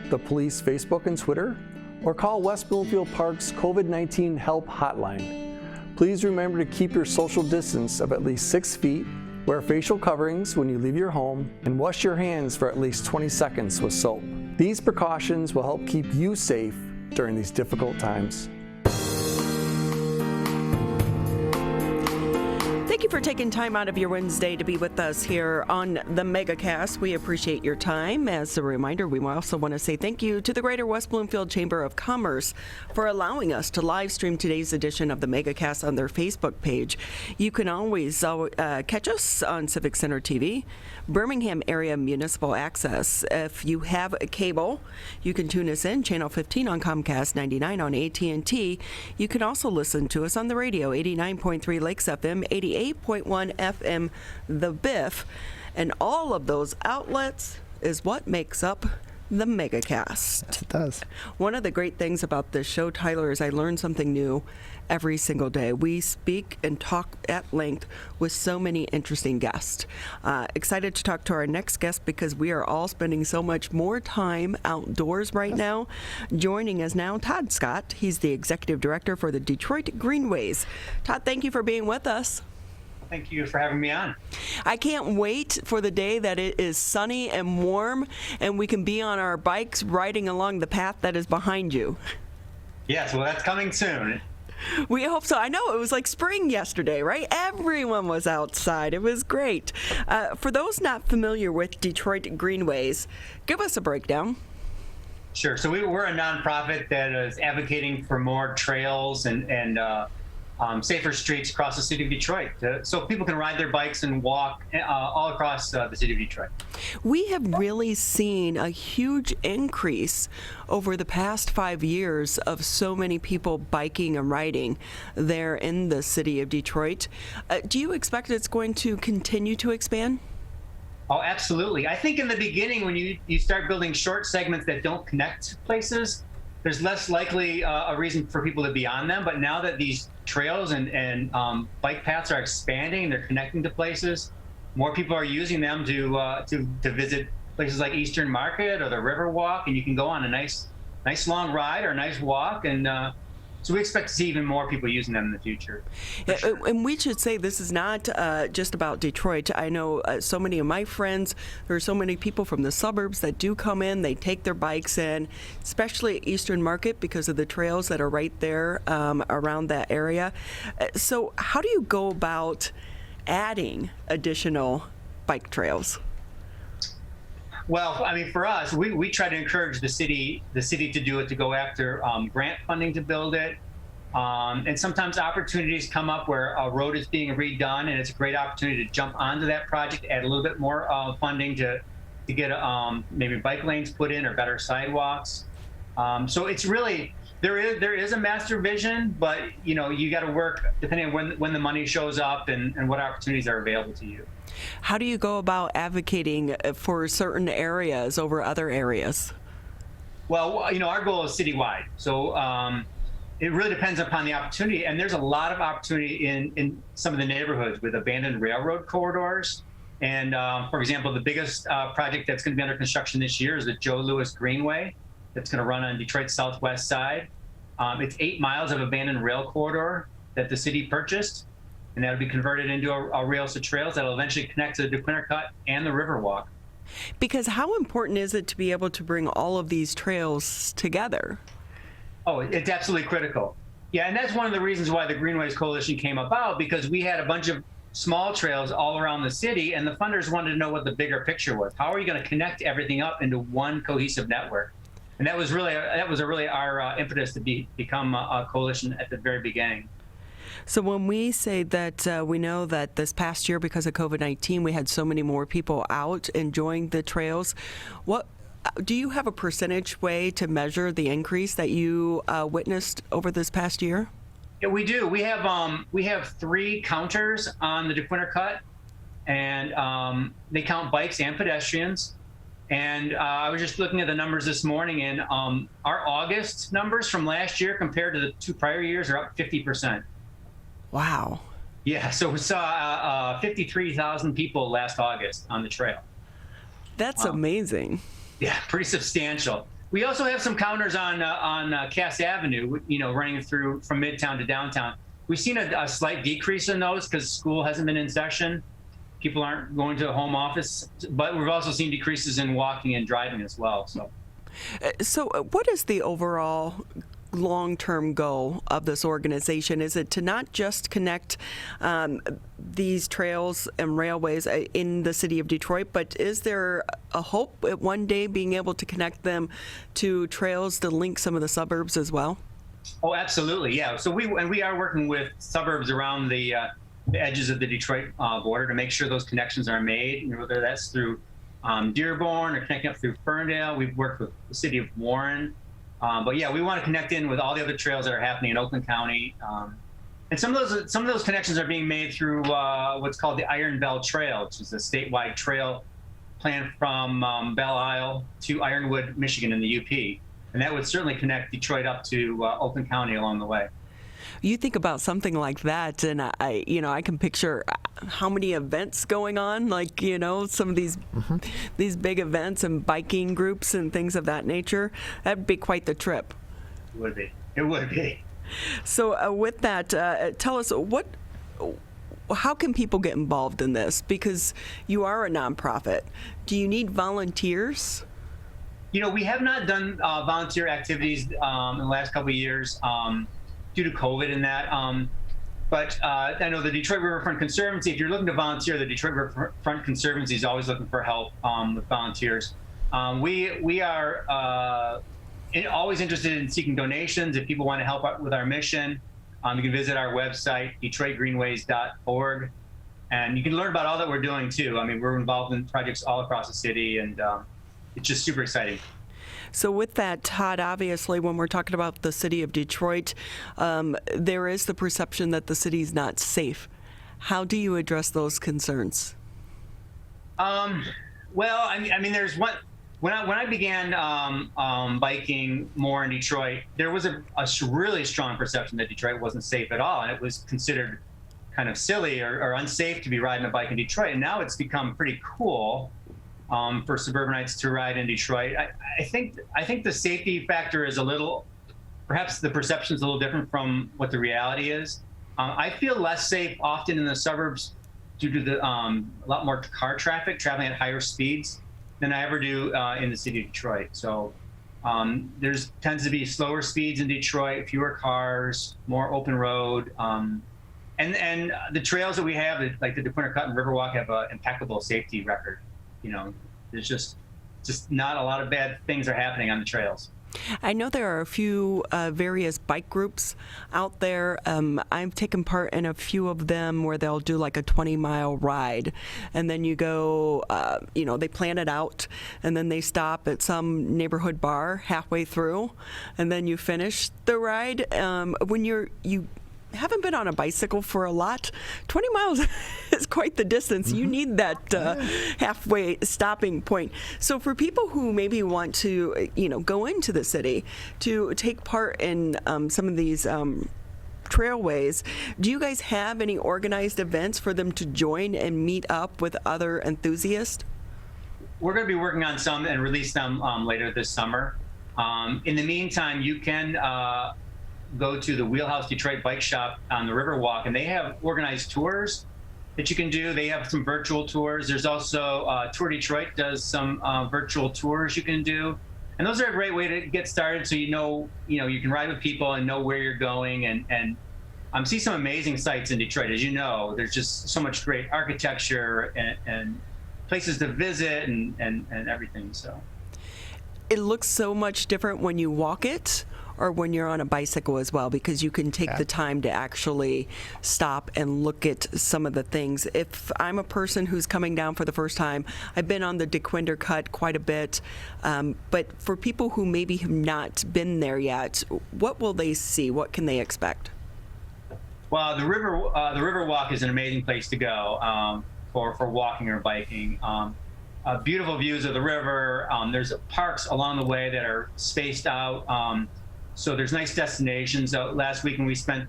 the police Facebook and Twitter, or call West Bloomfield Park's COVID-19 Help Hotline. Please remember to keep your social distance of at least 6 feet, wear facial coverings when you leave your home, and wash your hands for at least 20 seconds with soap. These precautions will help keep you safe during these difficult times. Thank you for taking time out of your Wednesday to be with us here on the Megacast. We appreciate your time. As a reminder, we also want to say thank you to the Greater West Bloomfield Chamber of Commerce for allowing us to live stream today's edition of the Megacast on their Facebook page. You can always catch us on Civic Center TV, Birmingham Area Municipal Access. If you have a cable, you can tune us in, Channel 15 on Comcast, 99 on AT&T. You can also listen to us on the radio, 89.3 Lakes FM, 88.1 FM The Biff, and all of those outlets is what makes up the Megacast. Yes, it does. One of the great things about this show, Tyler, is I learn something new every single day. We speak and talk at length with so many interesting guests. Excited to talk to our next guest because we are all spending so much more time outdoors right now. Joining us now, Todd Scott. He's the Executive Director for the Detroit Greenways. Todd, thank you for being with us. Thank you for having me on. I can't wait for the day that it is sunny and warm and we can be on our bikes riding along the path that is behind you. Yes, well, that's coming soon. We hope so. I know it was like spring yesterday, right? Everyone was outside. It was great. For those not familiar with Detroit Greenways, give us a breakdown. Sure. So we're a nonprofit that is advocating for more trails and safer streets across the city of Detroit, so people can ride their bikes and walk all across the city of Detroit. We have really seen a huge increase over the past 5 years of so many people biking and riding there in the city of Detroit. Do you expect it's going to continue to expand? Oh, absolutely. I think in the beginning, when you start building short segments that don't connect places, there's less likely a reason for people to be on them. But now that these trails and bike paths are expanding, they're connecting to places, more people are using them to visit places like Eastern Market or the Riverwalk, and you can go on a nice long ride or a nice walk, and so we expect to see even more people using them in the future. Sure. And we should say this is not just about Detroit. I know so many of my friends, there are so many people from the suburbs that do come in, they take their bikes in, especially at Eastern Market because of the trails that are right there around that area. So how do you go about adding additional bike trails? Well, I mean, for us, we try to encourage the city to do it, to go after grant funding to build it. And sometimes opportunities come up where a road is being redone, and it's a great opportunity to jump onto that project, add a little bit more funding to get maybe bike lanes put in or better sidewalks. So it's really, there is a master vision, but you got to work depending on when the money shows up and what opportunities are available to you. How do you go about advocating for certain areas over other areas? Well, our goal is citywide. So it really depends upon the opportunity. And there's a lot of opportunity in some of the neighborhoods with abandoned railroad corridors. And for example, the biggest project that's going to be under construction this year is the Joe Louis Greenway that's going to run on Detroit's southwest side. It's 8 miles of abandoned rail corridor that the city purchased. And that'll be converted into a rails to trails that'll eventually connect to the DeQuinter Cut and the Riverwalk. Because how important is it to be able to bring all of these trails together? Oh, it's absolutely critical. Yeah, and that's one of the reasons why the Greenways Coalition came about, because we had a bunch of small trails all around the city, and the funders wanted to know what the bigger picture was. How are you going to connect everything up into one cohesive network? And that was really our impetus to become a coalition at the very beginning. So when we say that we know that this past year, because of COVID-19, we had so many more people out enjoying the trails, what do you have a percentage way to measure the increase that you witnessed over this past year? Yeah, we do. We have 3 counters on the DeQuinter Cut, and they count bikes and pedestrians. And I was just looking at the numbers this morning, and our August numbers from last year compared to the 2 prior years are up 50%. Wow. Yeah, so we saw 53,000 people last August on the trail. That's amazing. Yeah, pretty substantial. We also have some counters on Cass Avenue, running through from Midtown to downtown. We've seen a slight decrease in those because school hasn't been in session. People aren't going to a home office, but we've also seen decreases in walking and driving as well. So what is the overall long-term goal of this organization? Is it to not just connect these trails and railways in the city of Detroit, but is there a hope at one day being able to connect them to trails to link some of the suburbs as well? Oh, absolutely, yeah. So we are working with suburbs around the edges of the Detroit border to make sure those connections are made, whether that's through Dearborn or connecting up through Ferndale. We've worked with the city of Warren. But yeah, we want to connect in with all the other trails that are happening in Oakland County. And some of those connections are being made through what's called the Iron Bell Trail, which is a statewide trail planned from Belle Isle to Ironwood, Michigan in the UP. And that would certainly connect Detroit up to Oakland County along the way. You think about something like that, and I can picture how many events going on, like, some of these big events and biking groups and things of that nature. That'd be quite the trip. It would be. It would be. So with that, tell us how can people get involved in this? Because you are a nonprofit. Do you need volunteers? We have not done volunteer activities in the last couple of years. Due to COVID and that. But I know the Detroit Riverfront Conservancy, if you're looking to volunteer, the Detroit Riverfront Conservancy is always looking for help with volunteers. We are always interested in seeking donations. If people want to help out with our mission, you can visit our website, DetroitGreenways.org. And you can learn about all that we're doing too. I mean, we're involved in projects all across the city, and it's just super exciting. So with that, Todd, obviously, when we're talking about the city of Detroit, there is the perception that the city's not safe. How do you address those concerns? Well, I mean, there's one. When I began biking more in Detroit, there was a really strong perception that Detroit wasn't safe at all, and it was considered kind of silly or unsafe to be riding a bike in Detroit. And now it's become pretty cool for suburbanites to ride in Detroit. I think the safety factor is a little, perhaps the perception is a little different from what the reality is. I feel less safe often in the suburbs due to the a lot more car traffic traveling at higher speeds than I ever do in the city of Detroit. So there's tends to be slower speeds in Detroit, fewer cars, more open road. And the trails that we have, like the DeQuinter Cut and Riverwalk, have an impeccable safety record. You know, there's just not a lot of bad things are happening on the trails. I know there are a few various bike groups out there. I've taken part in a few of them where they'll do like a 20-mile ride, and then you go, they plan it out, and then they stop at some neighborhood bar halfway through, and then you finish the ride. When you haven't been on a bicycle for a lot, 20 miles is quite the distance. You need that halfway stopping point. So for people who maybe want to, go into the city to take part in some of these trailways, do you guys have any organized events for them to join and meet up with other enthusiasts? We're going to be working on some and release them later this summer. In the meantime, you can go to the Wheelhouse Detroit Bike Shop on the Riverwalk, and they have organized tours that you can do. They have some virtual tours. There's also Tour Detroit does some virtual tours you can do, and those are a great way to get started. So you can ride with people and know where you're going, and see some amazing sites in Detroit. As you know, there's just so much great architecture and places to visit and everything. So it looks so much different when you walk it, or when you're on a bicycle as well, because you can take the time to actually stop and look at some of the things. If I'm a person who's coming down for the first time, I've been on the DeQuinter Cut quite a bit, but for people who maybe have not been there yet, what will they see? What can they expect? Well, the Riverwalk is an amazing place to go for walking or biking. Beautiful views of the river. There's parks along the way that are spaced out. So there's nice destinations. Last weekend we spent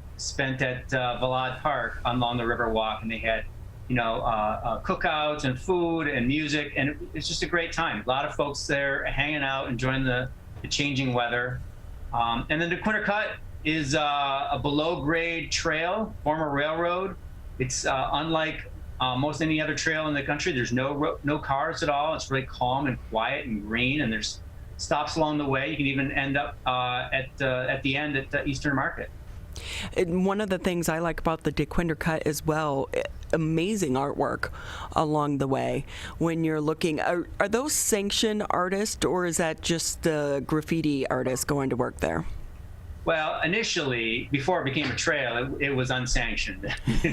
at Valade Park along the Riverwalk, and they had, cookouts and food and music, and it's just a great time. A lot of folks there hanging out, enjoying the changing weather. And then the DeQuinter Cut is a below-grade trail, former railroad. It's unlike most any other trail in the country. There's no cars at all. It's really calm and quiet and green, and there's stops along the way. You can even end up at the end at the Eastern Market. And one of the things I like about the DeQuinter Cut as well, amazing artwork along the way. When you're looking, are those sanctioned artists, or is that just the graffiti artists going to work there? Well, initially, before it became a trail, it was unsanctioned. We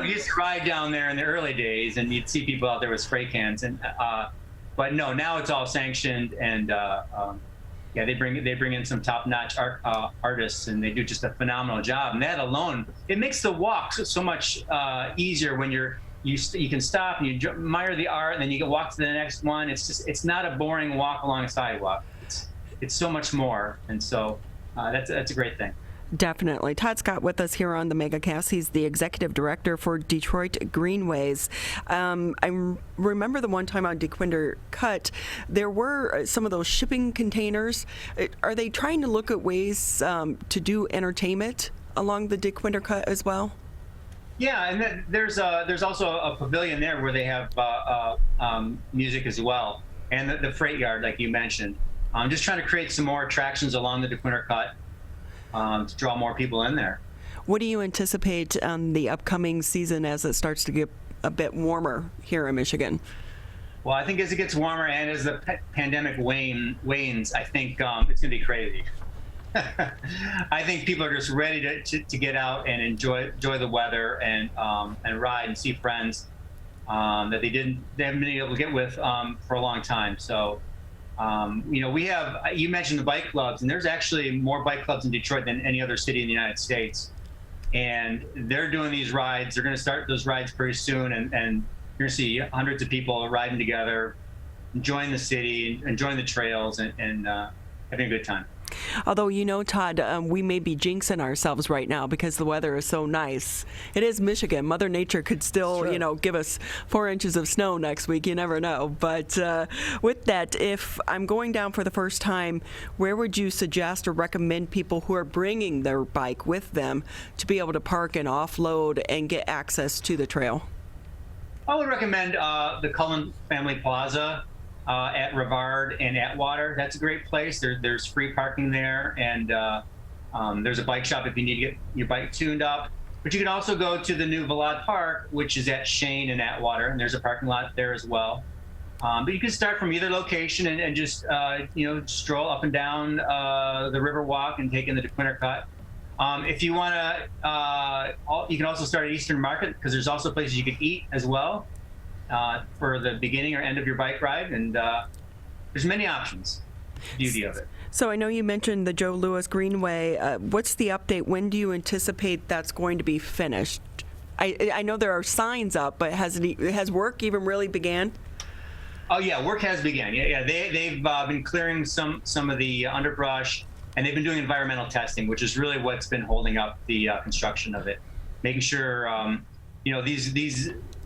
used to ride down there in the early days, and you'd see people out there with spray cans. But no, now it's all sanctioned, and they bring in some top-notch artists, and they do just a phenomenal job. And that alone, it makes the walk so much easier when you can stop and you admire the art, and then you can walk to the next one. It's not a boring walk along a sidewalk. It's so much more, and so that's a great thing. Definitely. Todd Scott with us here on the Megacast. He's the executive director for Detroit Greenways. I remember the one time on DeQuinter Cut, there were some of those shipping containers. Are they trying to look at ways to do entertainment along the DeQuinter Cut as well? Yeah, and then there's also a pavilion there where they have music as well, and the freight yard, like you mentioned. I'm just trying to create some more attractions along the DeQuinter Cut to draw more people in there. What do you anticipate the upcoming season as it starts to get a bit warmer here in Michigan? Well, I think as it gets warmer and as the pandemic wanes, I think it's going to be crazy. I think people are just ready to get out and enjoy the weather and ride and see friends that they haven't been able to get with for a long time. So. You mentioned the bike clubs, and there's actually more bike clubs in Detroit than any other city in the United States. And they're doing these rides. They're going to start those rides pretty soon. And You're going to see hundreds of people riding together, enjoying the city, enjoying the trails, and having a good time. Although, Todd, we may be jinxing ourselves right now because the weather is so nice. It is Michigan. Mother Nature could still, give us 4 inches of snow next week. You never know. But with that, if I'm going down for the first time, where would you suggest or recommend people who are bringing their bike with them to be able to park and offload and get access to the trail? I would recommend the Cohen Family Plaza at Rivard and Atwater. That's a great place. There's free parking there, and there's a bike shop if you need to get your bike tuned up. But you can also go to the new Valad Park, which is at Shane and Atwater, and there's a parking lot there as well. But you can start from either location and just stroll up and down the River Walk and take in the DeQuinter Cut. If you want to, you can also start at Eastern Market because there's also places you can eat as well. For the beginning or end of your bike ride, and there's many options. The beauty of it. So I know you mentioned the Joe Louis Greenway. What's the update? When do you anticipate that's going to be finished? I know there are signs up, but has work even really began? Oh yeah, work has begun. Yeah. They've been clearing some of the underbrush, and they've been doing environmental testing, which is really what's been holding up the construction of it. Making sure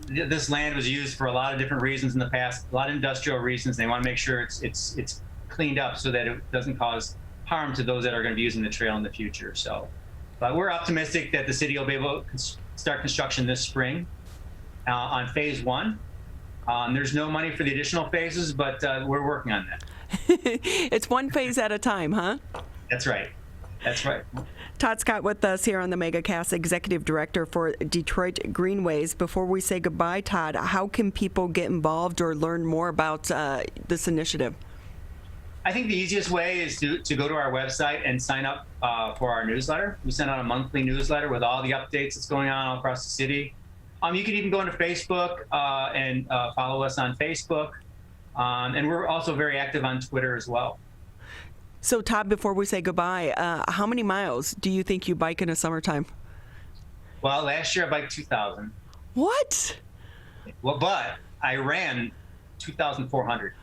this land was used for a lot of different reasons in the past, a lot of industrial reasons. They want to make sure it's cleaned up so that it doesn't cause harm to those that are going to be using the trail in the future. So, but we're optimistic that the city will be able to start construction this spring on phase 1. There's no money for the additional phases, but we're working on that. It's one phase at a time, huh? That's right. That's right. Todd Scott with us here on the Megacast, Executive Director for Detroit Greenways. Before we say goodbye, Todd, how can people get involved or learn more about this initiative? I think the easiest way is to go to our website and sign up for our newsletter. We send out a monthly newsletter with all the updates that's going on all across the city. You can even go into Facebook and follow us on Facebook. And we're also very active on Twitter as well. So, Todd, before we say goodbye, how many miles do you think you bike in the summertime? Well, last year I biked 2,000. What? Well, but I ran 2,400.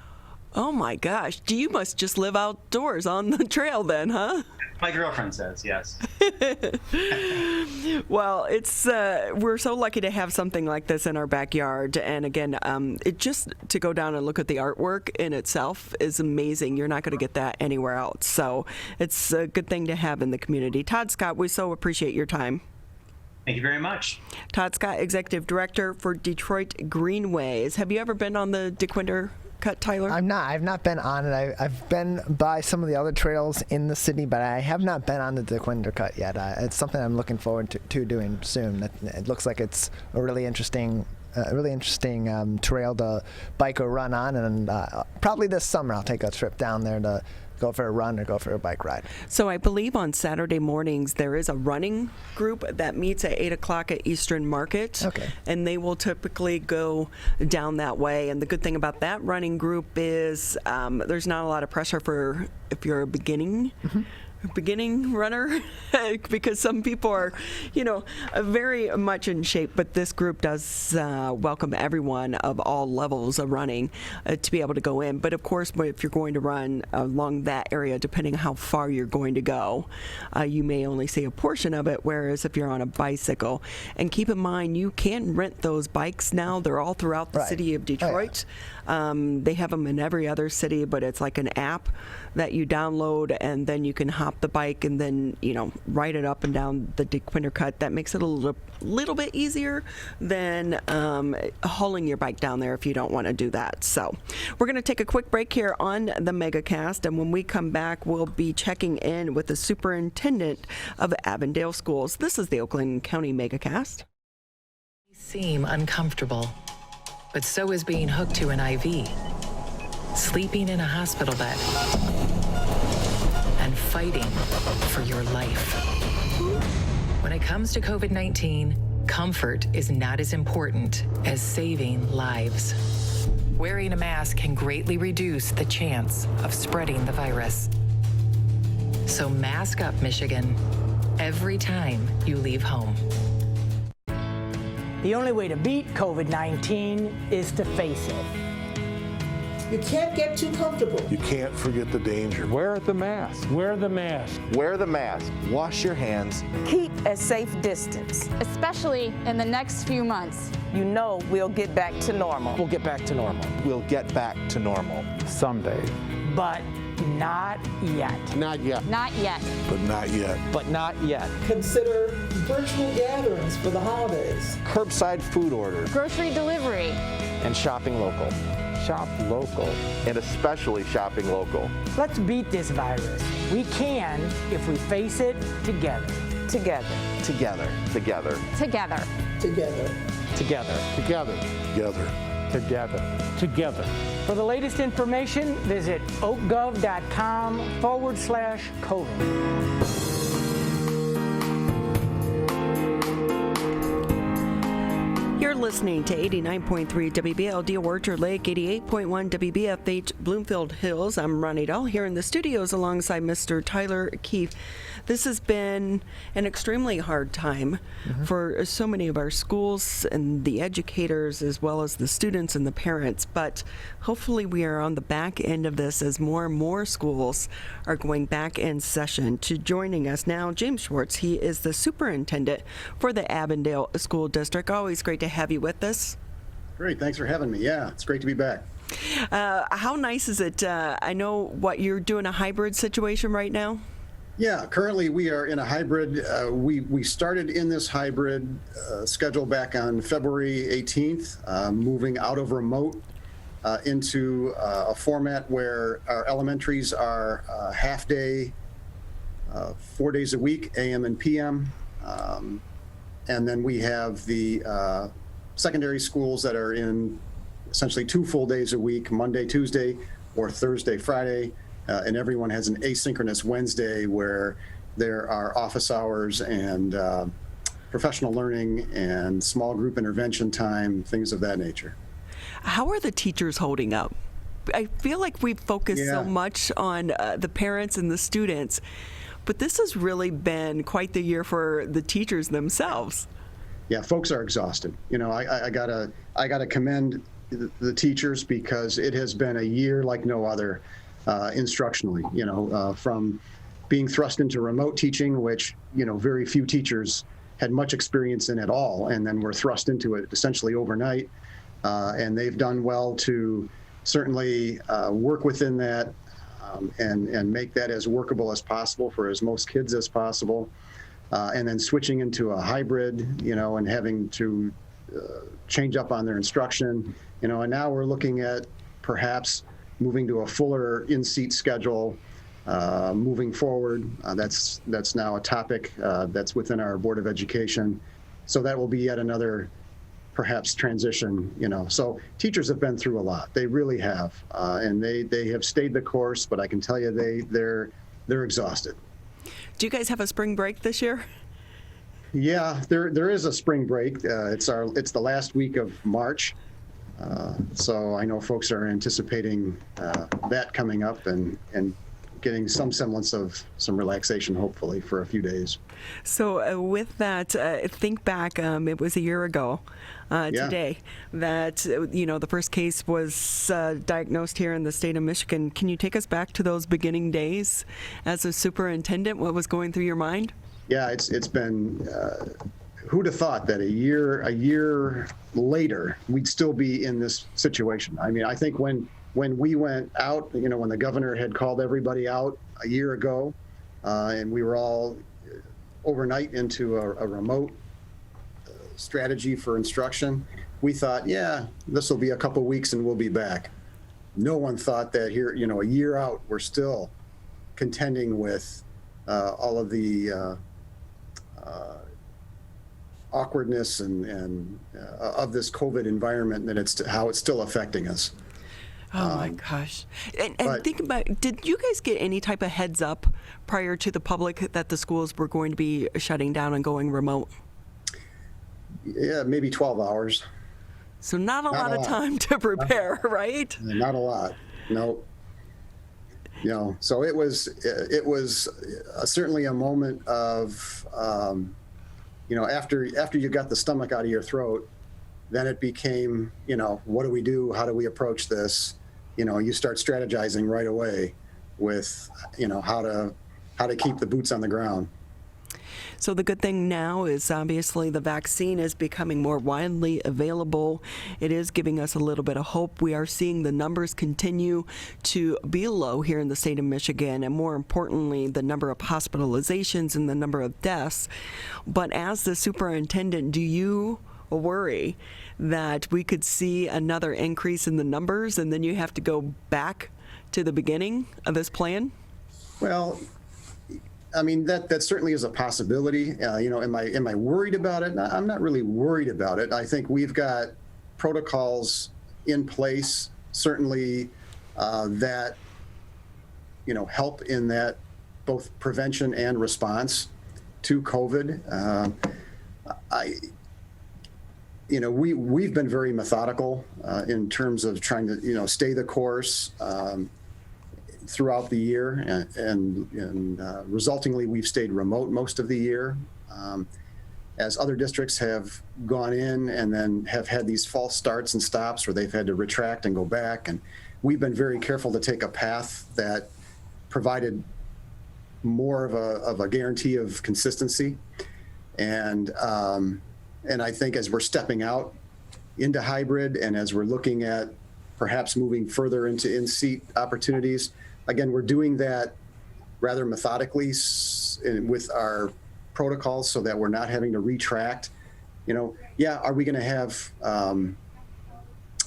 Oh, my gosh. You must just live outdoors on the trail then, huh? My girlfriend says, yes. Well, it's we're so lucky to have something like this in our backyard. And again, it just to go down and look at the artwork in itself is amazing. You're not going to get that anywhere else. So it's a good thing to have in the community. Todd Scott, we so appreciate your time. Thank you very much. Todd Scott, Executive Director for Detroit Greenways. Have you ever been on the DeQuinter Cut, Tyler? I've not been on it. I've been by some of the other trails in the city, but I have not been on the DeQuinter Cut yet. It's something I'm looking forward to doing soon. It looks like it's a really interesting trail to bike or run on, and probably this summer I'll take a trip down there to go for a run or go for a bike ride. So I believe on Saturday mornings there is a running group that meets at 8 o'clock at Eastern Market. Okay. And they will typically go down that way. And the good thing about that running group is there's not a lot of pressure for if you're a beginning runner because some people are, very much in shape, but this group does welcome everyone of all levels of running to be able to go in. But of course, if you're going to run along that area, depending on how far you're going to go, you may only see a portion of it, whereas if you're on a bicycle. And keep in mind, you can rent those bikes now. They're all throughout the city of Detroit. They have them in every other city, but it's like an app that you download, and then you can hop the bike and then ride it up and down the DeQuinter Cut. That makes it a little bit easier than hauling your bike down there if you don't want to do that. So we're going to take a quick break here on the Megacast, and when we come back, we'll be checking in with the superintendent of Avondale Schools. This is the Oakland County Megacast. Seem uncomfortable, but so is being hooked to an IV, sleeping in a hospital bed, and fighting for your life. When it comes to COVID-19, comfort is not as important as saving lives. Wearing a mask can greatly reduce the chance of spreading the virus. So mask up, Michigan, every time you leave home. The only way to beat COVID-19 is to face it. You can't get too comfortable. You can't forget the danger. Wear the mask. Wear the mask. Wear the mask. Wash your hands. Keep a safe distance. especially in the next few months. You know we'll get back to normal. We'll get back to normal. We'll get back to normal. Someday. But not yet. Not yet. Not yet. But not yet. But not yet. Consider virtual gatherings for the holidays. Curbside food order. Grocery delivery. And shopping local. Shop local. And especially shopping local. Let's beat this virus. We can if we face it together. Together. Together. Together. Together. Together. Together. Together. Together. Together. Together. For the latest information, visit oakgov.com/COVID. You're listening to 89.3 WBLD Orchard Lake, 88.1 WBFH Bloomfield Hills. I'm Ronnie Dahl here in the studios alongside Mr. Tyler Keefe. This has been an extremely hard time for so many of our schools and the educators as well as the students and the parents, but hopefully we are on the back end of this as more and more schools are going back in session. To joining us now, James Schwartz. He is the superintendent for the Avondale School District. Always great to have you with us. Great, thanks for having me. Yeah, it's great to be back. How nice is it? I know what you're doing, a hybrid situation right now? Yeah, currently we are in a hybrid. We started in this hybrid schedule back on February 18th, moving out of remote into a format where our elementaries are half day, 4 days a week, AM and PM. And then we have the secondary schools that are in essentially 2 full days a week, Monday, Tuesday, or Thursday, Friday. And everyone has an asynchronous Wednesday where there are office hours and professional learning and small group intervention time, things of that nature. How are the teachers holding up? I feel like we've focused so much on the parents and the students, but this has really been quite the year for the teachers themselves. Yeah, folks are exhausted. You know, I gotta commend the teachers because it has been a year like no other. Instructionally, from being thrust into remote teaching, which, very few teachers had much experience in at all, and then were thrust into it essentially overnight. And they've done well to certainly work within that and make that as workable as possible for as most kids as possible. And then switching into a hybrid, and having to change up on their instruction, and now we're looking at perhaps moving to a fuller in-seat schedule moving forward. That's now a topic that's within our Board of Education. So that will be yet another perhaps transition, So teachers have been through a lot. They really have. And they have stayed the course, but I can tell you they're exhausted. Do you guys have a spring break this year? Yeah, there is a spring break. It's the last week of March. So I know folks are anticipating that coming up and getting some semblance of some relaxation, hopefully, for a few days. So with that, think back, it was a year ago today that, the first case was diagnosed here in the state of Michigan. Can you take us back to those beginning days as a superintendent? What was going through your mind? Yeah, it's been... who'd have thought that a year later we'd still be in this situation? I mean, I think when we went out, when the governor had called everybody out a year ago, and we were all overnight into a remote strategy for instruction, we thought, this will be a couple weeks and we'll be back. No one thought that here, a year out, we're still contending with all of the awkwardness and of this COVID environment, and how it's still affecting us. Oh my gosh. And think about, did you guys get any type of heads up prior to the public that the schools were going to be shutting down and going remote? Yeah, maybe 12 hours. So not a lot of time to prepare, right? Not a lot. No. So it was certainly a moment of after you got the stomach out of your throat, then it became, what do we do? How do we approach this? You start strategizing right away with, how to keep the boots on the ground. So the good thing now is obviously the vaccine is becoming more widely available. It is giving us a little bit of hope. We are seeing the numbers continue to be low here in the state of Michigan, and more importantly, the number of hospitalizations and the number of deaths. But as the superintendent, do you worry that we could see another increase in the numbers and then you have to go back to the beginning of this plan? Well, I mean, that certainly is a possibility. Am I worried about it? I'm not really worried about it. I think we've got protocols in place, certainly that, help in that both prevention and response to COVID. We've been very methodical in terms of trying to, stay the course throughout the year, and resultingly, we've stayed remote most of the year. As other districts have gone in and then have had these false starts and stops where they've had to retract and go back, and we've been very careful to take a path that provided more of a guarantee of consistency. And I think as we're stepping out into hybrid and as we're looking at perhaps moving further into in-seat opportunities, again, we're doing that rather methodically with our protocols so that we're not having to retract. Are we going to have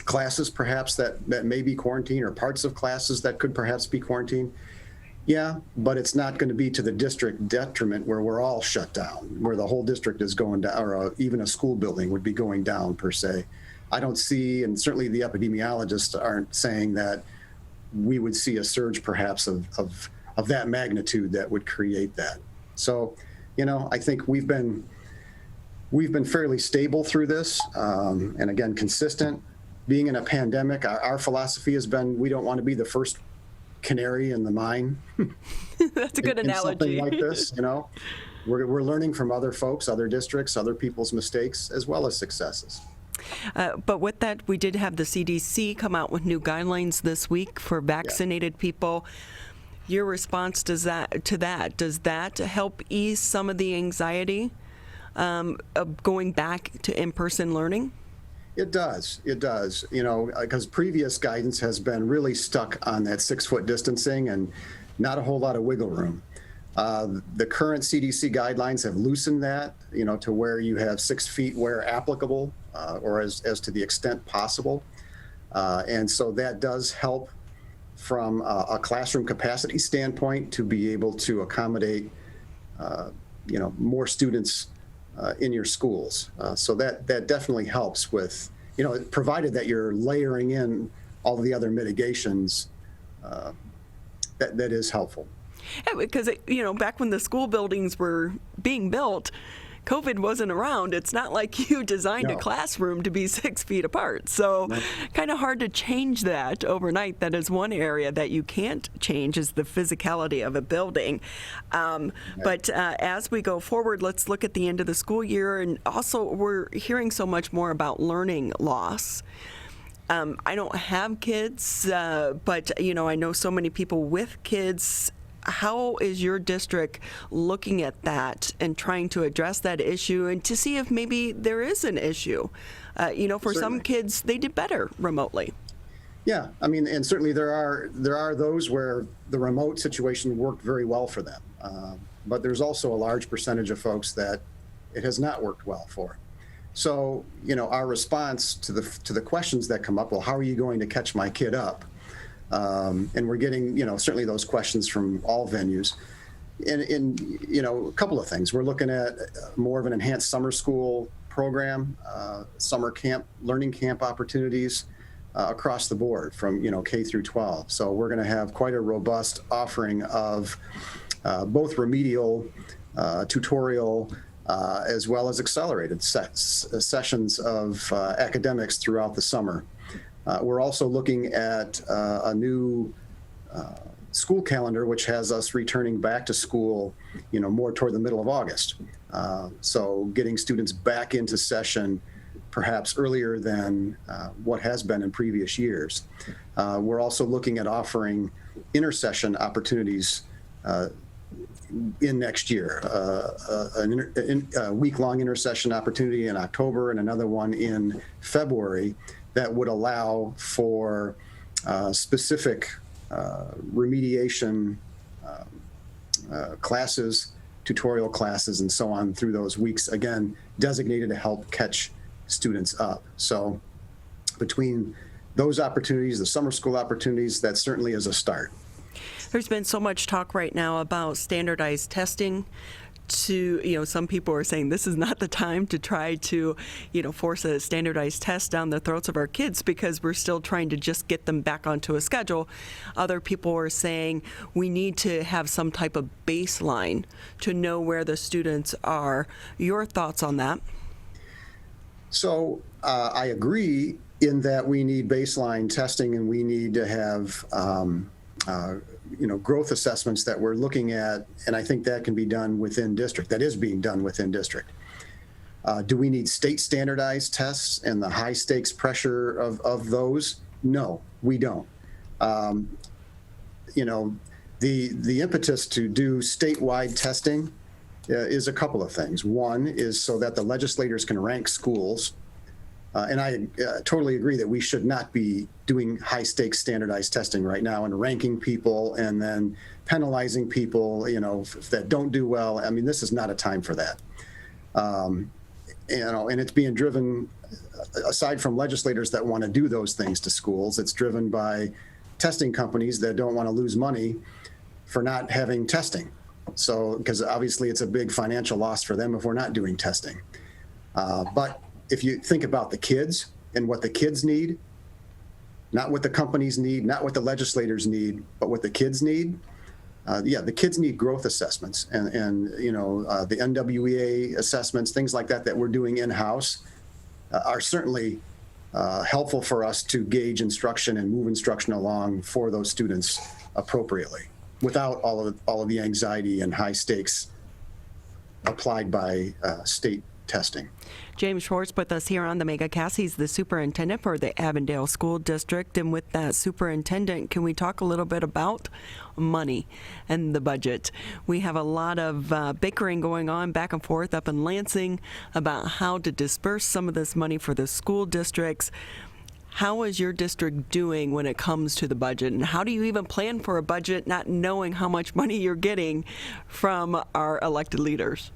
classes perhaps that may be quarantined, or parts of classes that could perhaps be quarantined? Yeah, but it's not going to be to the district detriment where we're all shut down, where the whole district is going down, or even a school building would be going down per se. I don't see, and certainly the epidemiologists aren't saying that we would see a surge perhaps of that magnitude that would create that. So, I think we've been fairly stable through this, and again, consistent. Being in a pandemic, our philosophy has been, we don't want to be the first canary in the mine. That's a good analogy. Something like this, we're learning from other folks, other districts, other people's mistakes, as well as successes. But with that, we did have the CDC come out with new guidelines this week for vaccinated people. Your response to that, does that help ease some of the anxiety of going back to in-person learning? It does, because previous guidance has been really stuck on that 6-foot distancing and not a whole lot of wiggle room. The current CDC guidelines have loosened that, to where you have 6 feet where applicable, or as to the extent possible. And so that does help from a classroom capacity standpoint to be able to accommodate, more students in your schools. So that definitely helps with, provided that you're layering in all of the other mitigations, that is helpful. Yeah, because, back when the school buildings were being built, COVID wasn't around. It's not like you designed a classroom to be 6 feet apart. So kind of hard to change that overnight. That is one area that you can't change, is the physicality of a building. But as we go forward, let's look at the end of the school year. And also, we're hearing so much more about learning loss. I don't have kids, but, I know so many people with kids. How is your district looking at that and trying to address that issue and to see if maybe there is an issue? For certainly. Some kids, they did better remotely. Yeah, I mean, and certainly there are those where the remote situation worked very well for them. But there's also a large percentage of folks that it has not worked well for. So, our response to the questions that come up, well, how are you going to catch my kid up? And we're getting, certainly those questions from all venues. In a couple of things. We're looking at more of an enhanced summer school program, summer camp, learning camp opportunities across the board from, K through 12. So we're going to have quite a robust offering of both remedial, tutorial, as well as accelerated sessions of academics throughout the summer. We're also looking at a new school calendar, which has us returning back to school, more toward the middle of August. So getting students back into session perhaps earlier than what has been in previous years. We're also looking at offering intersession opportunities in next year, a week-long intersession opportunity in October and another one in February that would allow for specific remediation classes, tutorial classes, and so on through those weeks, again, designated to help catch students up. So between those opportunities, the summer school opportunities, that certainly is a start. There's been so much talk right now about standardized testing. Some people are saying this is not the time to try to, force a standardized test down the throats of our kids because we're still trying to just get them back onto a schedule. Other people are saying we need to have some type of baseline to know where the students are. Your thoughts on that? So I agree in that we need baseline testing and we need to have growth assessments that we're looking at, and I think that can be done within district. That is being done within district. Do we need state standardized tests and the high stakes pressure of those? No, we don't. The impetus to do statewide testing is a couple of things. One is so that the legislators can rank schools. And I totally agree that we should not be doing high stakes standardized testing right now and ranking people and then penalizing people, that don't do well. I mean, this is not a time for that. And it's being driven, aside from legislators that want to do those things to schools, it's driven by testing companies that don't want to lose money for not having testing. So, because obviously it's a big financial loss for them if we're not doing testing. But if you think about the kids and what the kids need, not what the companies need, not what the legislators need, but what the kids need. The kids need growth assessments and the NWEA assessments, things like that we're doing in-house are certainly helpful for us to gauge instruction and move instruction along for those students appropriately without all of the anxiety and high stakes applied by state testing. James Schwartz with us here on the Megacast. He's the superintendent for the Avondale School District. And with that superintendent, can we talk a little bit about money and the budget? We have a lot of bickering going on back and forth up in Lansing about how to disperse some of this money for the school districts. How is your district doing when it comes to the budget? And how do you even plan for a budget not knowing how much money you're getting from our elected leaders?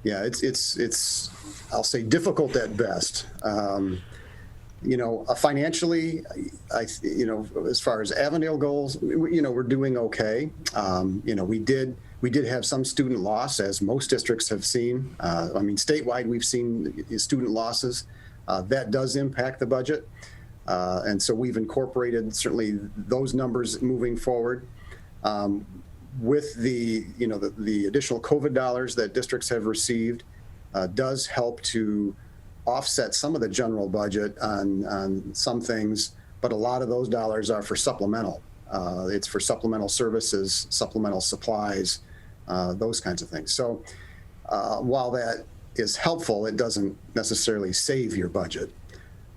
Yeah, it's I'll say difficult at best. Financially, as far as Avondale goes, we're doing okay. We did have some student loss, as most districts have seen. Statewide, we've seen student losses. That does impact the budget. And so we've incorporated certainly those numbers moving forward. With the additional COVID dollars that districts have received does help to offset some of the general budget on some things, but a lot of those dollars are for supplemental. It's for supplemental services, supplemental supplies, those kinds of things. So while that is helpful, it doesn't necessarily save your budget.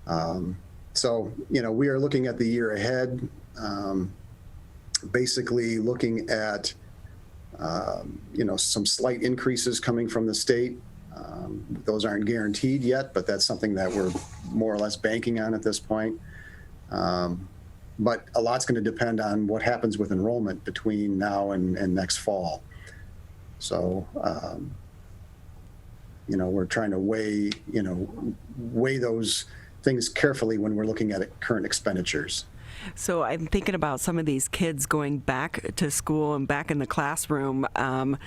We are looking at the year ahead. Basically looking at, some slight increases coming from the state. Those aren't guaranteed yet, but that's something that we're more or less banking on at this point. But a lot's going to depend on what happens with enrollment between now and next fall. So, we're trying to weigh those things carefully when we're looking at current expenditures. So I'm thinking about some of these kids going back to school and back in the classroom, having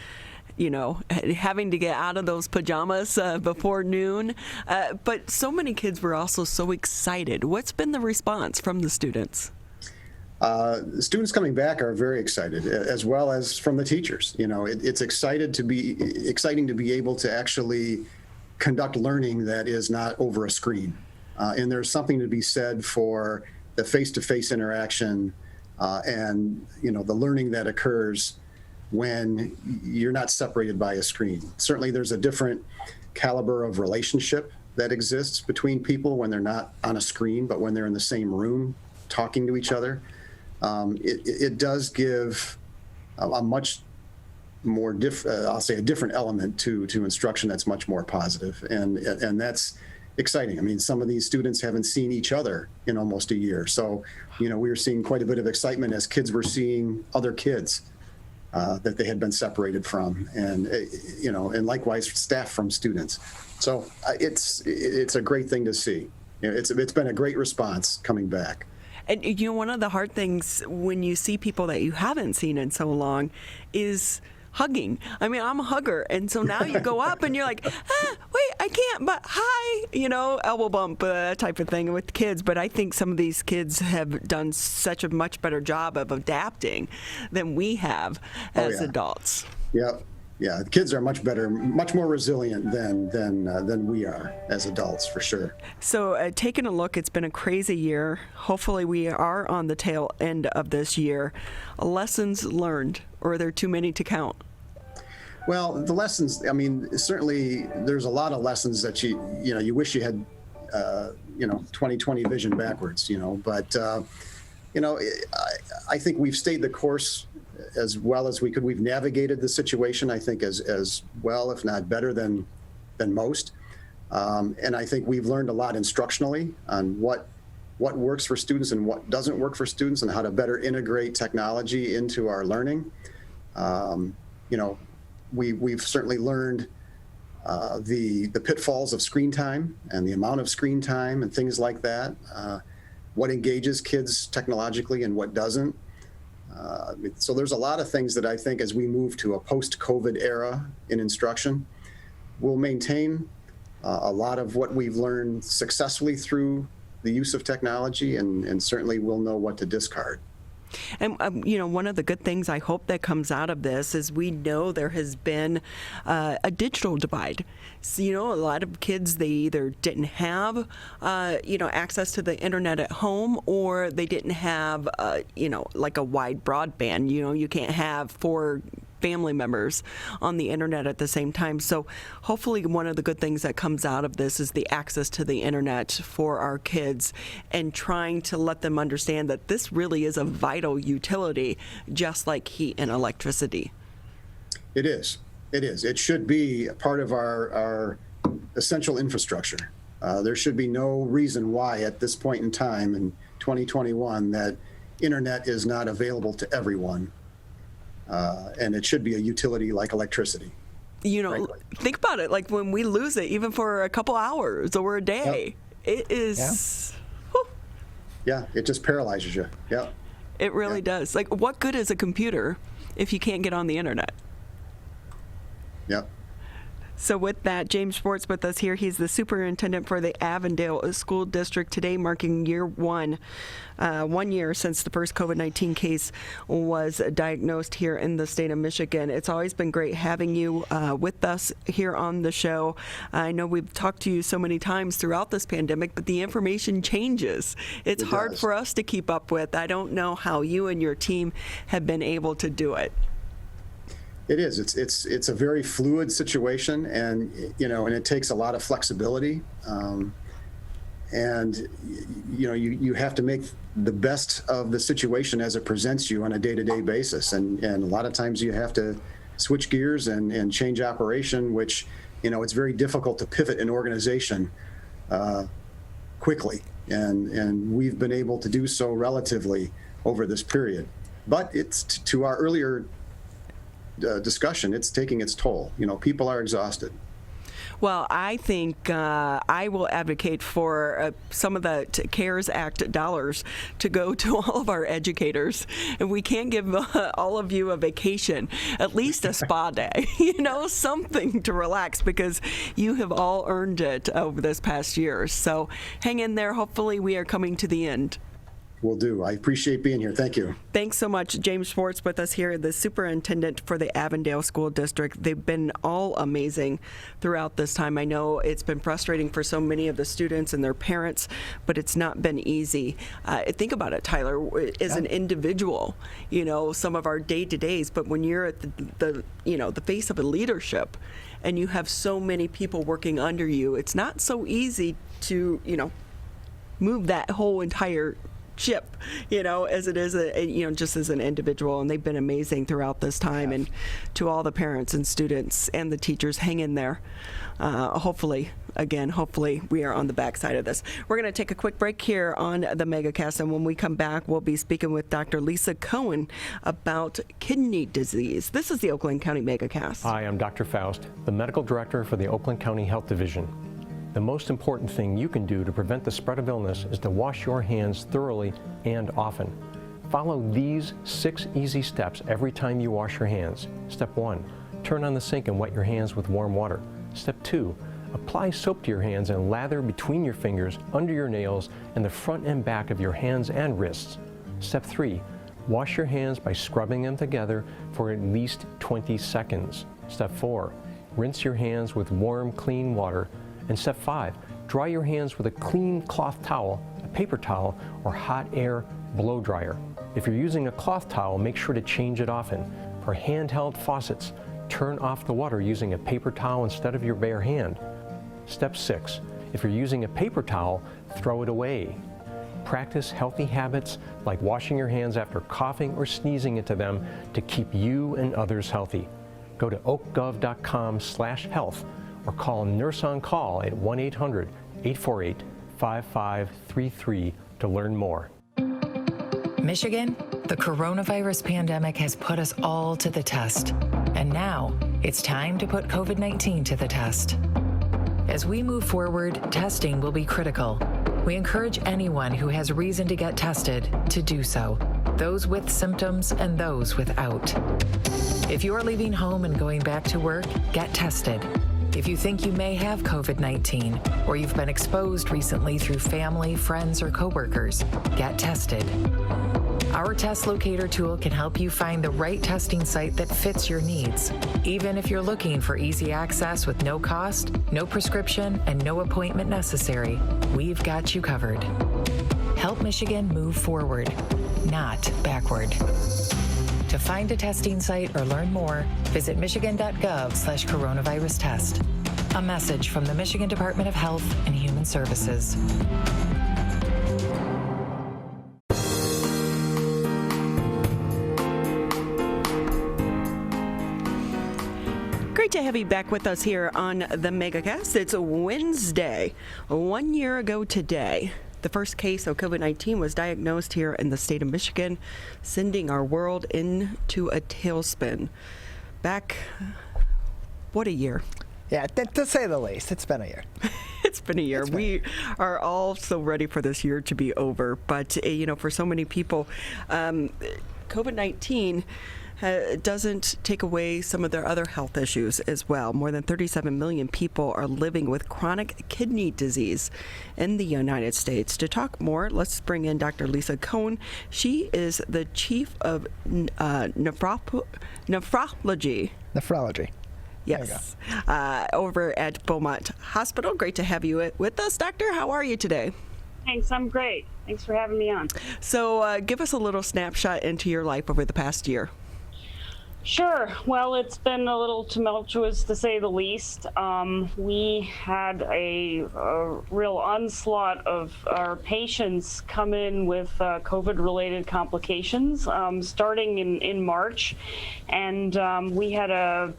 to get out of those pajamas before noon. But so many kids were also so excited. What's been the response from the students? The students coming back are very excited, as well as from the teachers. It's exciting to be able to actually conduct learning that is not over a screen. And there's something to be said for the face-to-face interaction and the learning that occurs when you're not separated by a screen. Certainly there's a different caliber of relationship that exists between people when they're not on a screen, but when they're in the same room talking to each other. It does give a much more I'll say a different element to instruction that's much more positive, and that's exciting. I mean, some of these students haven't seen each other in almost a year, so we were seeing quite a bit of excitement as kids were seeing other kids that they had been separated from, and and likewise staff from students. So it's a great thing to see. It's been a great response coming back. And one of the hard things when you see people that you haven't seen in so long is hugging. I mean, I'm a hugger, and so now you go up and you're like, wait, I can't, but hi, elbow bump, that type of thing with kids. But I think some of these kids have done such a much better job of adapting than we have as adults. Yep. Yeah, kids are much better, much more resilient than we are as adults, for sure. So taking a look, it's been a crazy year. Hopefully we are on the tail end of this year. Lessons learned, or are there too many to count? Well, the lessons, I mean, certainly there's a lot of lessons that you wish you had, 20/20 vision backwards, but, I think we've stayed the course as well as we could. We've navigated the situation, I think, as well, if not better than most. And I think we've learned a lot instructionally on what works for students and what doesn't work for students, and how to better integrate technology into our learning. We've certainly learned the pitfalls of screen time and the amount of screen time and things like that. What engages kids technologically and what doesn't. So there's a lot of things that I think, as we move to a post-COVID era in instruction, we'll maintain a lot of what we've learned successfully through the use of technology, and certainly we'll know what to discard. And, one of the good things I hope that comes out of this is we know there has been a digital divide. So, a lot of kids, they either didn't have, access to the internet at home, or they didn't have, like a wide broadband. You can't have 4 family members on the internet at the same time. So hopefully one of the good things that comes out of this is the access to the internet for our kids, and trying to let them understand that this really is a vital utility, just like heat and electricity. It is. It should be a part of our essential infrastructure. There should be no reason why at this point in time in 2021 that internet is not available to everyone. And it should be a utility like electricity. Frankly. Think about it. Like when we lose it, even for a couple hours or a day, it is. Yeah, it just paralyzes you. Yeah. It really does. Like, what good is a computer if you can't get on the internet? Yep. So with that, James Schwartz with us here. He's the superintendent for the Avondale School District, today marking year 1 year since the first COVID-19 case was diagnosed here in the state of Michigan. It's always been great having you with us here on the show. I know we've talked to you so many times throughout this pandemic, but the information changes. It's hard for us to keep up with. I don't know how you and your team have been able to do it. It is. It's a very fluid situation, and and it takes a lot of flexibility, and you have to make the best of the situation as it presents you on a day-to-day basis, and a lot of times you have to switch gears and change operation, which it's very difficult to pivot an organization quickly, and we've been able to do so relatively over this period. But it's to our earlier discussion, it's taking its toll. People are exhausted. Well, I think I will advocate for some of the CARES Act dollars to go to all of our educators. And we can't give all of you a vacation, at least a spa day, something to relax, because you have all earned it over this past year. So hang in there. Hopefully we are coming to the end. Will do. I appreciate being here. Thank you. Thanks so much. James Schwartz with us here, the superintendent for the Avondale School District. They've been all amazing throughout this time. I know it's been frustrating for so many of the students and their parents, but it's not been easy. Think about it, Tyler, as an individual, some of our day-to-days, but when you're at the face of a leadership and you have so many people working under you, it's not so easy to, move that whole entire ship, as it is, just as an individual. And they've been amazing throughout this time. And to all the parents and students and the teachers, hang in there. Hopefully we are on the backside of this. We're going to take a quick break here on the Megacast. And when we come back, we'll be speaking with Dr. Lisa Cohen about kidney disease. This is the Oakland County Megacast. Hi, I'm Dr. Faust, the medical director for the Oakland County Health Division. The most important thing you can do to prevent the spread of illness is to wash your hands thoroughly and often. Follow these 6 easy steps every time you wash your hands. Step 1, turn on the sink and wet your hands with warm water. Step 2, apply soap to your hands and lather between your fingers, under your nails, and the front and back of your hands and wrists. Step 3, wash your hands by scrubbing them together for at least 20 seconds. Step 4, rinse your hands with warm, clean water. And step 5, dry your hands with a clean cloth towel, a paper towel, or hot air blow dryer. If you're using a cloth towel, make sure to change it often. For handheld faucets, turn off the water using a paper towel instead of your bare hand. Step 6, if you're using a paper towel, throw it away. Practice healthy habits like washing your hands after coughing or sneezing into them to keep you and others healthy. Go to oakgov.com/health or call Nurse on Call at 1-800-848-5533 to learn more. Michigan, the coronavirus pandemic has put us all to the test. And now it's time to put COVID-19 to the test. As we move forward, testing will be critical. We encourage anyone who has reason to get tested to do so, those with symptoms and those without. If you are leaving home and going back to work, get tested. If you think you may have COVID-19 or you've been exposed recently through family, friends, or coworkers, get tested. Our test locator tool can help you find the right testing site that fits your needs. Even if you're looking for easy access with no cost, no prescription, and no appointment necessary, we've got you covered. Help Michigan move forward, not backward. To find a testing site or learn more, visit michigan.gov/coronavirus test. A message from the Michigan Department of Health and Human Services. Great to have you back with us here on the Megacast. It's a Wednesday, 1 year ago today. The first case of COVID-19 was diagnosed here in the state of Michigan, sending our world into a tailspin. Back, what a year. Yeah, to say the least, it's been a year. It's been a year. We are all so ready for this year to be over. But, for so many people, COVID-19 doesn't take away some of their other health issues as well. More than 37 million people are living with chronic kidney disease in the United States. To talk more, let's bring in Dr. Lisa Cohen. She is the chief of nephrology. Nephrology. Yes, over at Beaumont Hospital. Great to have you with us, Doctor. How are you today? Thanks, I'm great. Thanks for having me on. So give us a little snapshot into your life over the past year. Sure. Well, it's been a little tumultuous, to say the least. We had a real onslaught of our patients come in with COVID-related complications starting in March. And we had a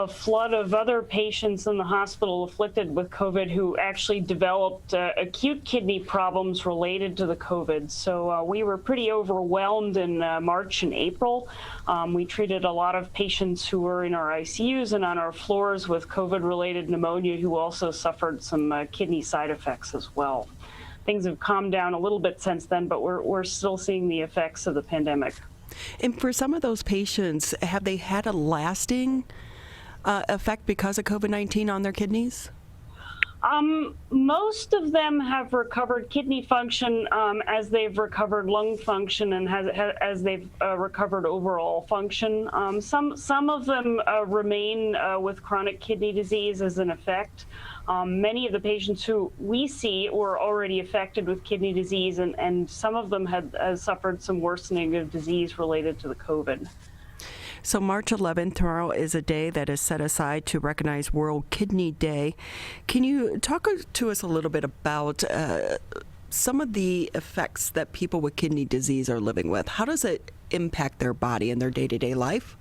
flood of other patients in the hospital afflicted with COVID who actually developed acute kidney problems related to the COVID. So we were pretty overwhelmed in March and April. We treated a lot of patients who were in our ICUs and on our floors with COVID-related pneumonia who also suffered some kidney side effects as well. Things have calmed down a little bit since then, but we're still seeing the effects of the pandemic. And for some of those patients, have they had a lasting effect because of COVID-19 on their kidneys? Most of them have recovered kidney function as they've recovered lung function and as they've recovered overall function. Some of them remain with chronic kidney disease as an effect. Many of the patients who we see were already affected with kidney disease, and some of them had suffered some worsening of disease related to the COVID. So March 11th, tomorrow, is a day that is set aside to recognize World Kidney Day. Can you talk to us a little bit about some of the effects that people with kidney disease are living with? How does it impact their body and their day-to-day life?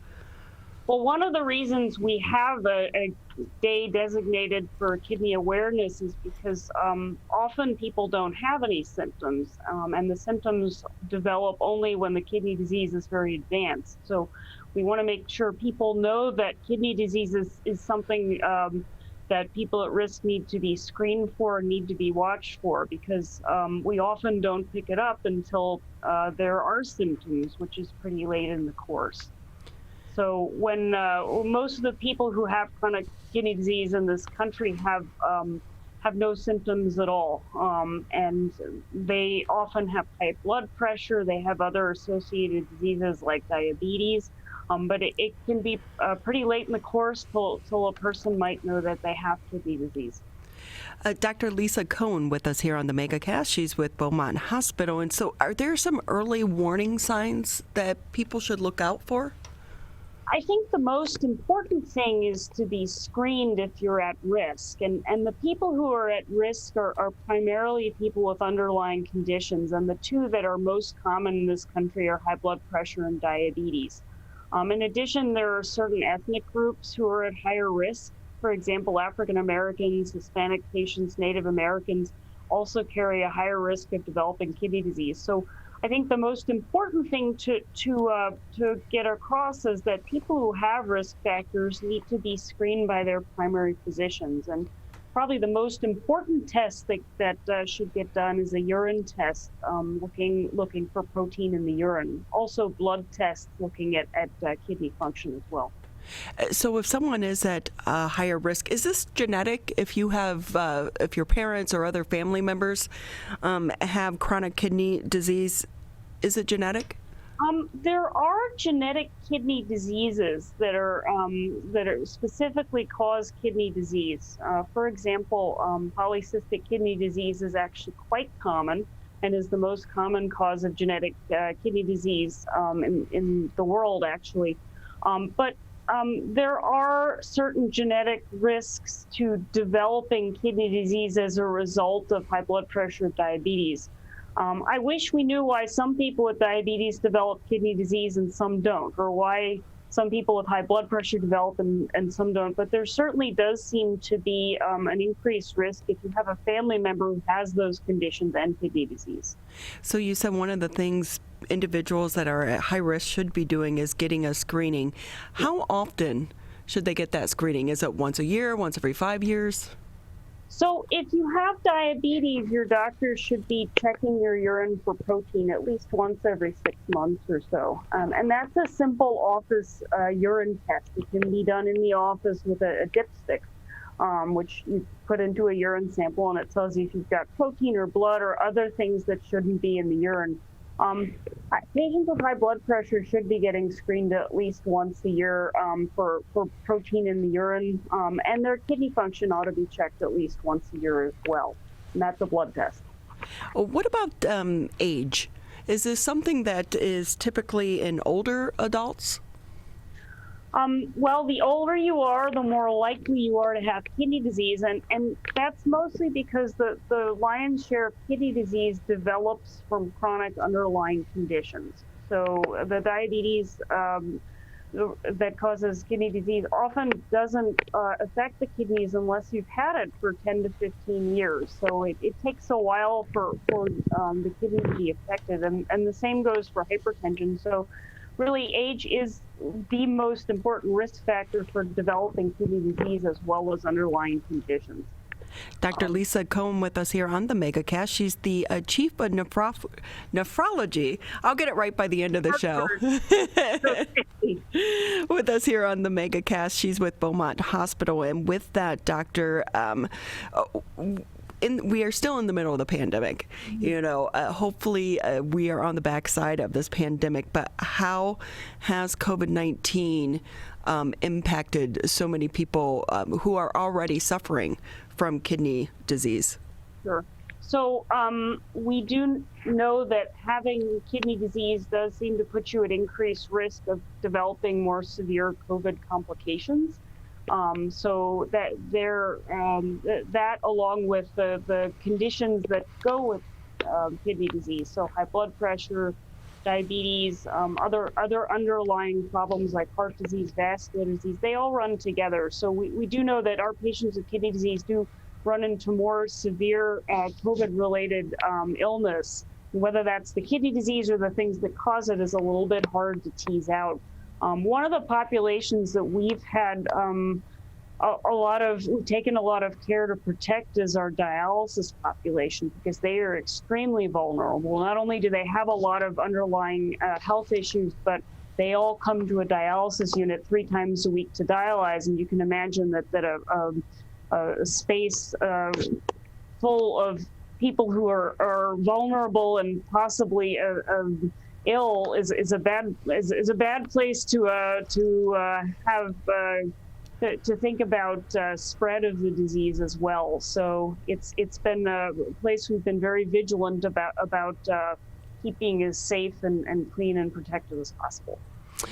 Well, one of the reasons we have a day designated for kidney awareness is because often people don't have any symptoms, and the symptoms develop only when the kidney disease is very advanced. So we want to make sure people know that kidney disease is something that people at risk need to be screened for and need to be watched for, because we often don't pick it up until there are symptoms, which is pretty late in the course. So when most of the people who have chronic kidney disease in this country have no symptoms at all, and they often have high blood pressure, they have other associated diseases like diabetes, but it can be pretty late in the course till a person might know that they have kidney disease. Dr. Lisa Cohen with us here on the Megacast. She's with Beaumont Hospital. And so are there some early warning signs that people should look out for? I think the most important thing is to be screened if you're at risk. And the people who are at risk are primarily people with underlying conditions. And the two that are most common in this country are high blood pressure and diabetes. In addition, there are certain ethnic groups who are at higher risk. For example, African Americans, Hispanic patients, Native Americans also carry a higher risk of developing kidney disease. So I think the most important thing to get across is that people who have risk factors need to be screened by their primary physicians. And probably the most important test that should get done is a urine test, looking for protein in the urine. Also blood tests looking at kidney function as well. So if someone is at higher risk, is this genetic? If you have, if your parents or other family members have chronic kidney disease, is it genetic? There are genetic kidney diseases that are specifically cause kidney disease. For example, polycystic kidney disease is actually quite common and is the most common cause of genetic kidney disease in the world, actually. But there are certain genetic risks to developing kidney disease as a result of high blood pressure, diabetes. I wish we knew why some people with diabetes develop kidney disease and some don't, or why some people with high blood pressure develop and some don't. But there certainly does seem to be an increased risk if you have a family member who has those conditions and kidney disease. So you said one of the things individuals that are at high risk should be doing is getting a screening. How often should they get that screening? Is it once a year, once every 5 years? So if you have diabetes, your doctor should be checking your urine for protein at least once every 6 months or so. And that's a simple office urine test. It can be done in the office with a dipstick, which you put into a urine sample, and it tells you if you've got protein or blood or other things that shouldn't be in the urine. Patients with high blood pressure should be getting screened at least once a year for protein in the urine, and their kidney function ought to be checked at least once a year as well, and that's a blood test. What about age? Is this something that is typically in older adults? Well, the older you are, the more likely you are to have kidney disease, and that's mostly because the lion's share of kidney disease develops from chronic underlying conditions. So the diabetes that causes kidney disease often doesn't affect the kidneys unless you've had it for 10 to 15 years. So it takes a while for the kidney to be affected, and the same goes for hypertension. So really, age is the most important risk factor for developing kidney disease as well as underlying conditions. Dr. Lisa Cohen with us here on the Megacast. She's the chief of nephrology. I'll get it right by the end of the show. With us here on the Megacast, she's with Beaumont Hospital. And with that, Doctor, we are still in the middle of the pandemic. Hopefully we are on the backside of this pandemic, but how has COVID-19 impacted so many people who are already suffering from kidney disease? Sure. So we do know that having kidney disease does seem to put you at increased risk of developing more severe COVID complications. So that that along with the conditions that go with kidney disease, so high blood pressure, diabetes, other underlying problems like heart disease, vascular disease, they all run together. So we do know that our patients with kidney disease do run into more severe COVID-related illness. Whether that's the kidney disease or the things that cause it is a little bit hard to tease out. One of the populations that we've had we've taken a lot of care to protect is our dialysis population, because they are extremely vulnerable. Not only do they have a lot of underlying health issues, but they all come to a dialysis unit 3 times a week to dialyze, and you can imagine that a space full of people who are vulnerable and possibly ill is a bad place to think about spread of the disease as well. So it's been a place we've been very vigilant about keeping as safe and clean and protected as possible.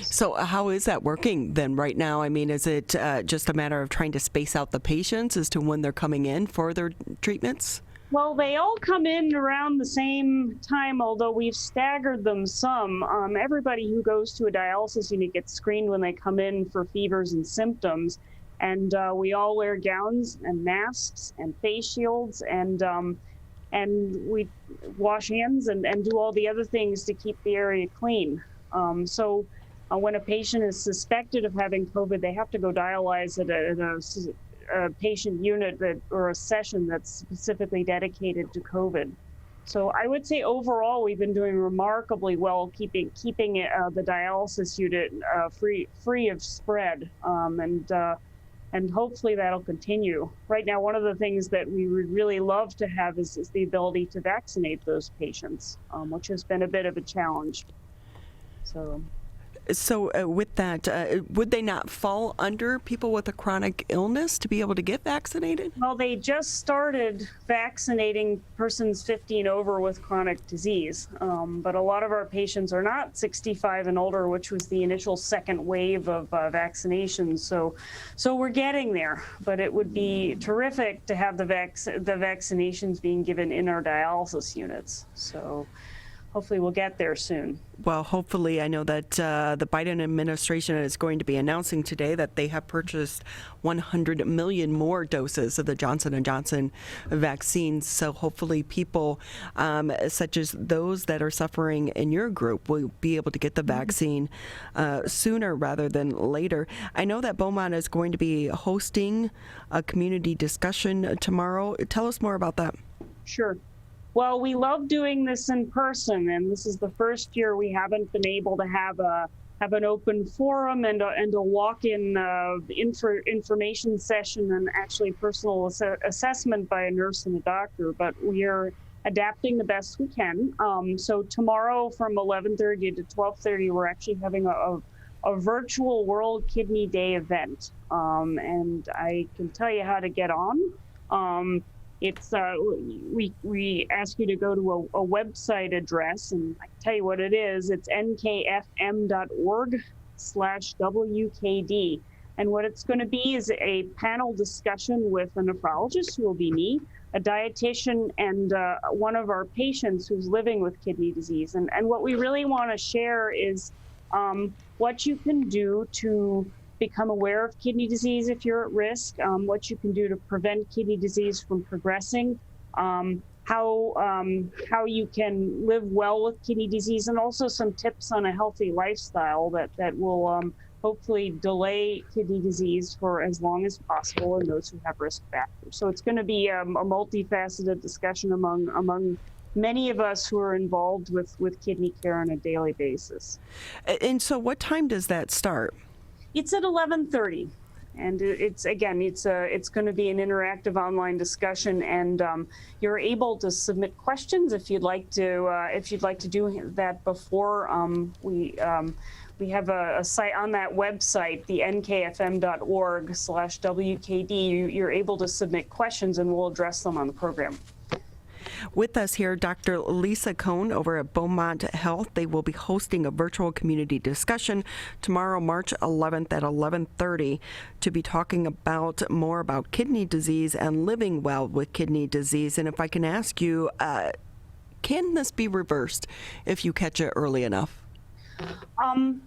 So how is that working then right now? I mean, is it just a matter of trying to space out the patients as to when they're coming in for their treatments? Well, they all come in around the same time, although we've staggered them some. Everybody who goes to a dialysis unit gets screened when they come in for fevers and symptoms. And we all wear gowns and masks and face shields, and we wash hands and do all the other things to keep the area clean. So when a patient is suspected of having COVID, they have to go dialyze at a patient unit or a session that's specifically dedicated to COVID. So I would say overall we've been doing remarkably well keeping the dialysis unit free of spread, and hopefully that'll continue. Right now, one of the things that we would really love to have is the ability to vaccinate those patients, which has been a bit of a challenge. So with that, would they not fall under people with a chronic illness to be able to get vaccinated? Well, they just started vaccinating persons 50 and over with chronic disease, but a lot of our patients are not 65 and older, which was the initial second wave of vaccinations. So we're getting there, but it would be terrific to have the vaccinations being given in our dialysis units. So hopefully we'll get there soon. Well, hopefully. I know that the Biden administration is going to be announcing today that they have purchased 100 million more doses of the Johnson & Johnson vaccine. So hopefully people such as those that are suffering in your group will be able to get the vaccine sooner rather than later. I know that Beaumont is going to be hosting a community discussion tomorrow. Tell us more about that. Sure. Well, we love doing this in person, and this is the first year we haven't been able to have an open forum and a walk-in information session and actually personal assessment by a nurse and a doctor. But we are adapting the best we can. So tomorrow from 11:30 to 12:30, we're actually having a virtual World Kidney Day event, and I can tell you how to get on. It's we ask you to go to a website address, and I can tell you what it is. It's nkfm.org/WKD. And what it's going to be is a panel discussion with a nephrologist, who will be me, a dietitian, and one of our patients who's living with kidney disease. And what we really want to share is what you can do to become aware of kidney disease if you're at risk, what you can do to prevent kidney disease from progressing, how you can live well with kidney disease, and also some tips on a healthy lifestyle that will hopefully delay kidney disease for as long as possible in those who have risk factors. So it's going to be a multifaceted discussion among many of us who are involved with kidney care on a daily basis. And so what time does that start? It's at 11:30. And it's going to be an interactive online discussion, and you're able to submit questions if you'd like to do that before. We have a site on that website, the nkfm.org/WKD. You're able to submit questions, and we'll address them on the program. With us here, Dr. Lisa Cohen over at Beaumont Health. They will be hosting a virtual community discussion tomorrow, March 11th at 11:30, to be talking more about kidney disease and living well with kidney disease. And if I can ask you, can this be reversed if you catch it early enough?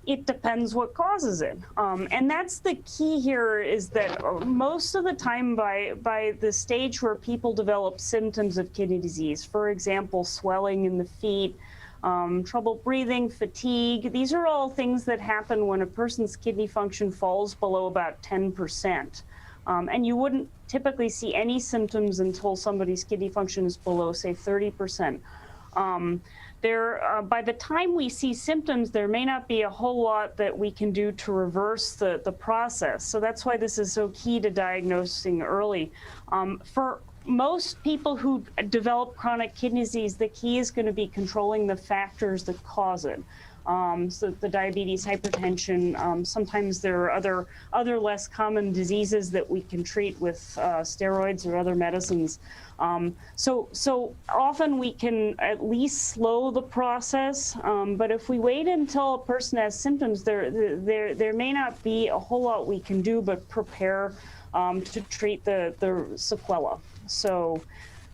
It depends what causes it. And that's the key here, is that most of the time by the stage where people develop symptoms of kidney disease, for example, swelling in the feet, trouble breathing, fatigue, these are all things that happen when a person's kidney function falls below about 10%. And you wouldn't typically see any symptoms until somebody's kidney function is below, say, 30%. By the time we see symptoms, there may not be a whole lot that we can do to reverse the process. So that's why this is so key to diagnosing early. For most people who develop chronic kidney disease, the key is going to be controlling the factors that cause it. So the diabetes, hypertension, sometimes there are other less common diseases that we can treat with steroids or other medicines. So often we can at least slow the process, but if we wait until a person has symptoms, there may not be a whole lot we can do but prepare to treat the sequela. So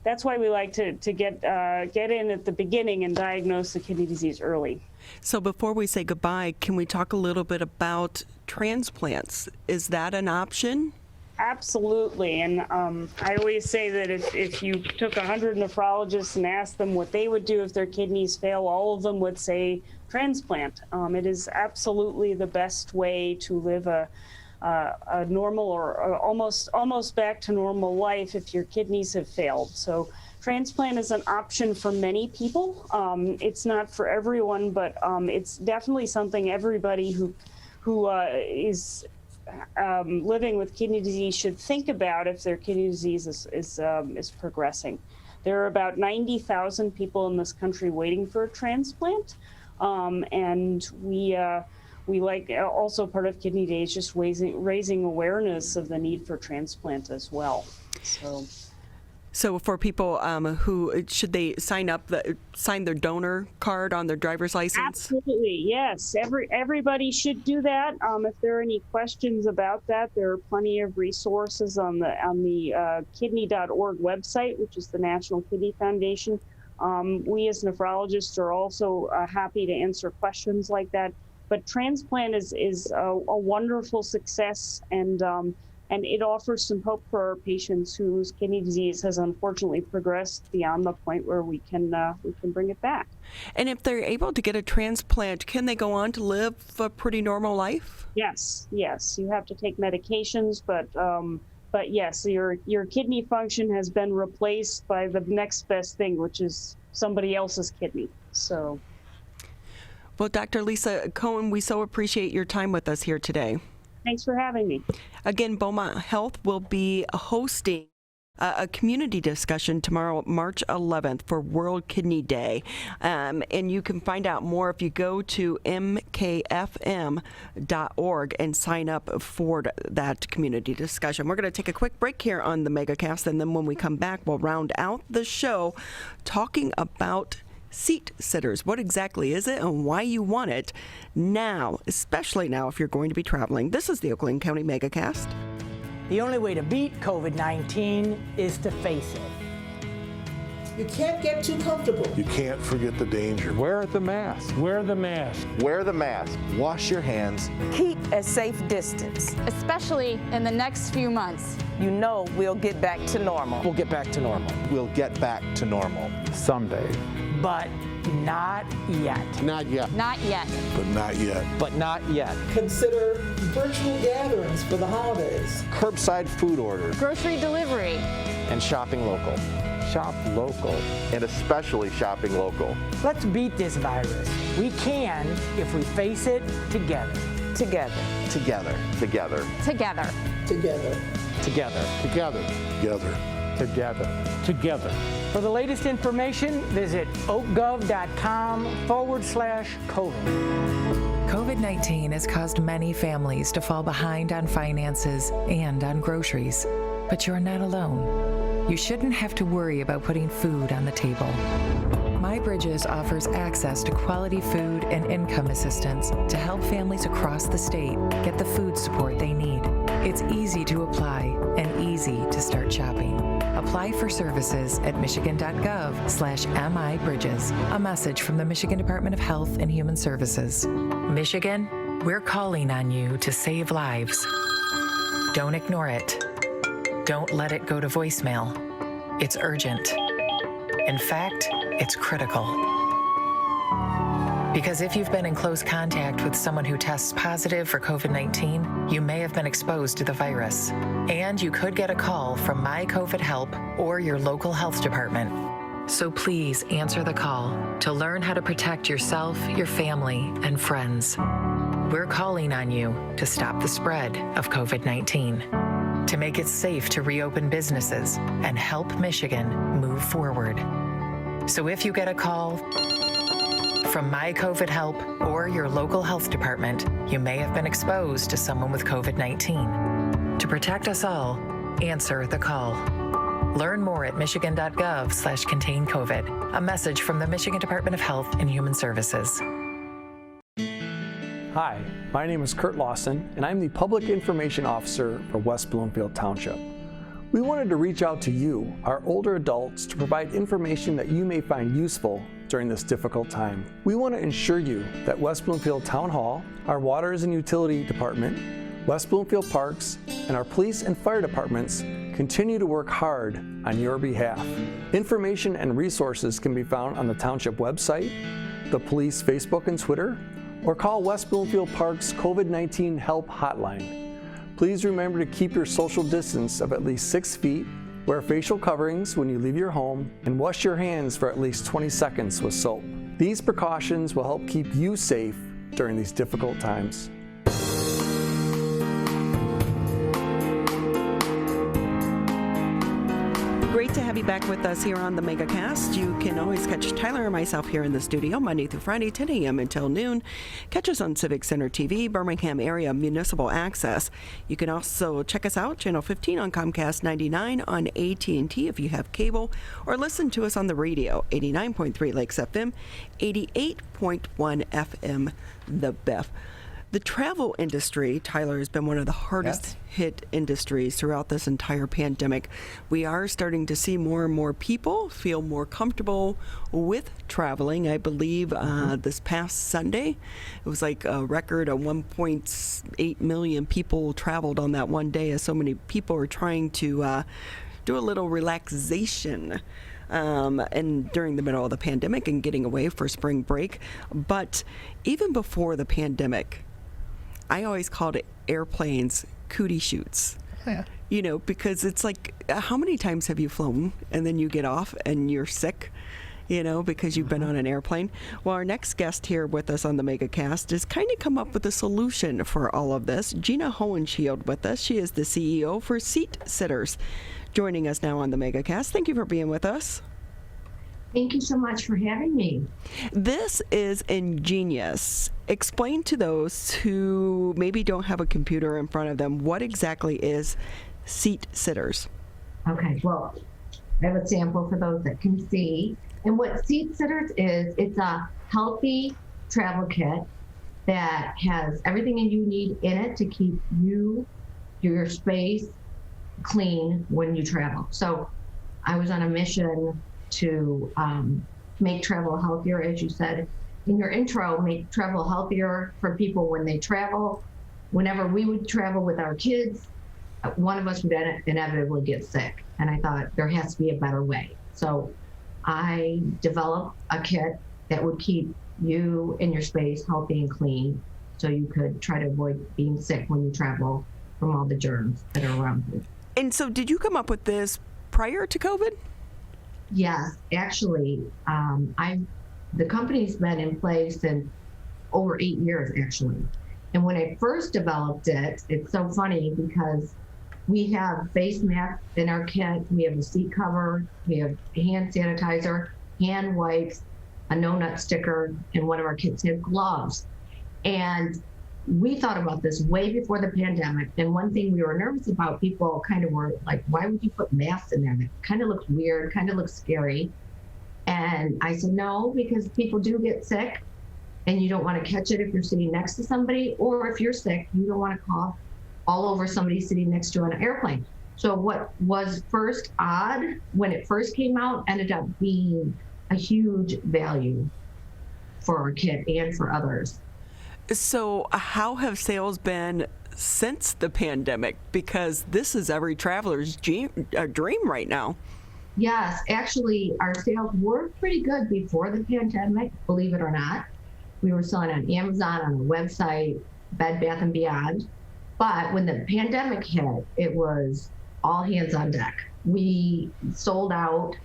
that's why we like to get in at the beginning and diagnose the kidney disease early. So before we say goodbye, can we talk a little bit about transplants? Is that an option? Absolutely. And I always say that if you took 100 nephrologists and asked them what they would do if their kidneys fail, all of them would say transplant. It is absolutely the best way to live a normal or almost back to normal life if your kidneys have failed. So transplant is an option for many people. It's not for everyone, but it's definitely something everybody who is living with kidney disease should think about if their kidney disease is progressing. There are about 90,000 people in this country waiting for a transplant, and we like, also part of Kidney Day is just raising awareness of the need for transplant as well. So for people who, should they sign their donor card on their driver's license? Absolutely, yes. Everybody should do that. If there are any questions about that, there are plenty of resources on the kidney.org website, which is the National Kidney Foundation. We as nephrologists are also happy to answer questions like that. But transplant is a wonderful success, and it offers some hope for our patients whose kidney disease has unfortunately progressed beyond the point where we can bring it back. And if they're able to get a transplant, can they go on to live a pretty normal life? Yes. You have to take medications, but yes, your kidney function has been replaced by the next best thing, which is somebody else's kidney. So. Well, Dr. Lisa Cohen, we so appreciate your time with us here today. Thanks for having me. Again, Beaumont Health will be hosting a community discussion tomorrow, March 11th, for World Kidney Day. And you can find out more if you go to nkfm.org and sign up for that community discussion. We're going to take a quick break here on the Megacast, and then when we come back, we'll round out the show talking about seat sitters. What exactly is it and why you want it now, especially now if you're going to be traveling. This is the Oakland County Megacast. The only way to beat COVID-19 is to face it. You can't get too comfortable. You can't forget the danger. Wear the mask. Wear the mask. Wear the mask. Wash your hands. Keep a safe distance. especially in the next few months. You know we'll get back to normal. We'll get back to normal. We'll get back to normal. Someday. But not yet. Not yet. Not yet. But not yet. But not yet. Consider virtual gatherings for the holidays. Curbside food orders. Grocery delivery. And shopping local. Shop local. And especially shopping local. Let's beat this virus. We can if we face it together. Together. Together. Together. Together. Together. Together. Together. Together. Together. Together. For the latest information, visit oakgov.com/COVID. COVID-19 has caused many families to fall behind on finances and on groceries. But you're not alone. You shouldn't have to worry about putting food on the table. MyBridges offers access to quality food and income assistance to help families across the state get the food support they need. It's easy to apply and easy to start shopping. Apply for services at michigan.gov/MIBridges. A message from the Michigan Department of Health and Human Services. Michigan, we're calling on you to save lives. Don't ignore it. Don't let it go to voicemail. It's urgent. In fact, it's critical. Because if you've been in close contact with someone who tests positive for COVID-19, you may have been exposed to the virus. And you could get a call from My COVID Help or your local health department. So please answer the call to learn how to protect yourself, your family, and friends. We're calling on you to stop the spread of COVID-19, to make it safe to reopen businesses and help Michigan move forward. So if you get a call from My COVID Help or your local health department, you may have been exposed to someone with COVID-19. To protect us all, answer the call. Learn more at michigan.gov/containcovid. A message from the Michigan Department of Health and Human Services. Hi, my name is Kurt Lawson, and I'm the Public Information Officer for West Bloomfield Township. We wanted to reach out to you, our older adults, to provide information that you may find useful during this difficult time. We want to ensure you that West Bloomfield Town Hall, our Waters and Utility Department, West Bloomfield Parks, and our police and fire departments continue to work hard on your behalf. Information and resources can be found on the Township website, the police Facebook and Twitter, or call West Bloomfield Park's COVID-19 Help Hotline. Please remember to keep your social distance of at least 6 feet, wear facial coverings when you leave your home, and wash your hands for at least 20 seconds with soap. These precautions will help keep you safe during these difficult times. Great to have you back with us here on the Megacast. You can always catch Tyler and myself here in the studio Monday through Friday, 10 a.m. until noon. Catch us on Civic Center TV, Birmingham area municipal access. You can also check us out, Channel 15 on Comcast 99 on AT&T if you have cable, or listen to us on the radio, 89.3 Lakes FM, 88.1 FM, The Beth. The travel industry, Tyler, has been one of the hardest hit industries throughout this entire pandemic. We are starting to see more and more people feel more comfortable with traveling. I believe this past Sunday, it was like a record of 1.8 million people traveled on that one day, as so many people are trying to do a little relaxation. And during the middle of the pandemic and getting away for spring break. But even before the pandemic, I always called it airplanes cootie shoots. Yeah. You know, because it's like, how many times have you flown and then you get off and you're sick, you know, because you've been on an airplane? Well, our next guest here with us on the Megacast has kind of come up with a solution for all of this. Gina Hoenshield with us. She is the CEO for Seat Sitters, joining us now on the Megacast. Thank you for being with us. Thank you so much for having me. This is ingenious. Explain to those who maybe don't have a computer in front of them, what exactly is Seat Sitters? Okay, well, I have a sample for those that can see. And what Seat Sitters is, it's a healthy travel kit that has everything you need in it to keep you, your space, clean when you travel. So I was on a mission to make travel healthier, as you said in your intro, make travel healthier for people when they travel. Whenever we would travel with our kids, one of us would inevitably get sick. And I thought there has to be a better way. So I developed a kit that would keep you and your space healthy and clean, so you could try to avoid being sick when you travel from all the germs that are around you. And so did you come up with this prior to COVID? Yes, actually, the company's been in place since over 8 years, actually. And when I first developed it, it's so funny because we have face masks in our kit, we have a seat cover, we have hand sanitizer, hand wipes, a no-nut sticker, and one of our kits had gloves. And we thought about this way before the pandemic. And one thing we were nervous about, people kind of were like, why would you put masks in there? That kind of looks weird, kind of looks scary. And I said, no, because people do get sick and you don't want to catch it if you're sitting next to somebody, or if you're sick, you don't want to cough all over somebody sitting next to an airplane. So what was first odd when it first came out ended up being a huge value for our kit and for others. So how have sales been since the pandemic? Because this is every traveler's dream right now. Yes, actually, our sales were pretty good before the pandemic, believe it or not. We were selling on Amazon, on the website, Bed Bath & Beyond. But when the pandemic hit, it was all hands on deck. We sold out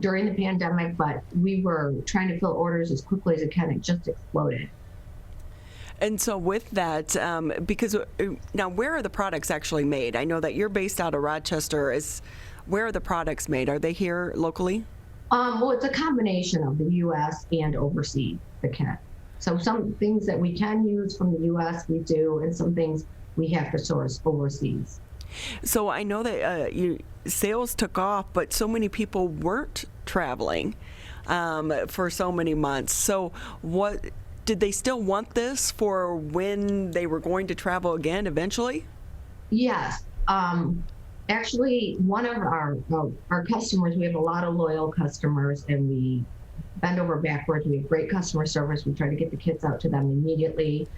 during the pandemic, but we were trying to fill orders as quickly as it can. It just exploded. And so with that, because now where are the products actually made? I know that you're based out of Rochester. Where are the products made? Are they here locally? Well, it's a combination of the U.S. and overseas, the kit. So some things that we can use from the U.S. we do, and some things we have to source overseas. So I know that sales took off, but so many people weren't traveling for so many months. So what did they still want this for when they were going to travel again eventually? Yes. Actually, one of our customers, we have a lot of loyal customers, and we bend over backwards. We have great customer service. We try to get the kits out to them immediately.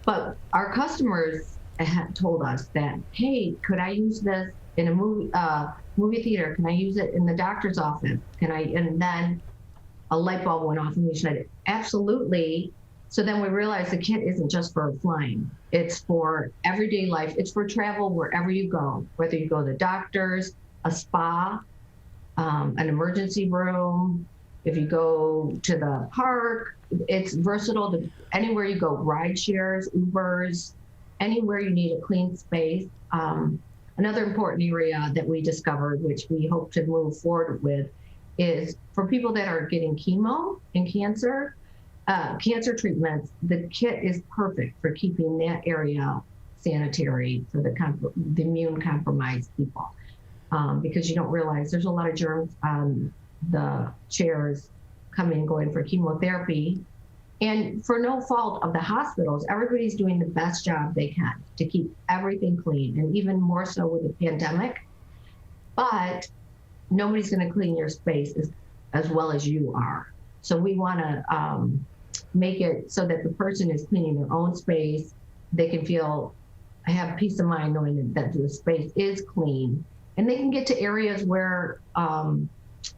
But our customers had told us that, hey, could I use this in a movie theater? Can I use it in the doctor's office? And then a light bulb went off and we said, absolutely. So then we realized the kit isn't just for flying. It's for everyday life. It's for travel wherever you go, whether you go to the doctor's, a spa, an emergency room, if you go to the park. It's versatile to anywhere you go, ride shares, Ubers, anywhere you need a clean space. Another important area that we discovered, which we hope to move forward with, is for people that are getting chemo and cancer treatments, the kit is perfect for keeping that area sanitary for the immune compromised people. Because you don't realize there's a lot of germs on the chairs coming and going for chemotherapy. And for no fault of the hospitals, everybody's doing the best job they can to keep everything clean, and even more so with the pandemic. But nobody's going to clean your space as well as you are. So we want to make it so that the person is cleaning their own space. They can have peace of mind knowing that the space is clean, and they can get to areas where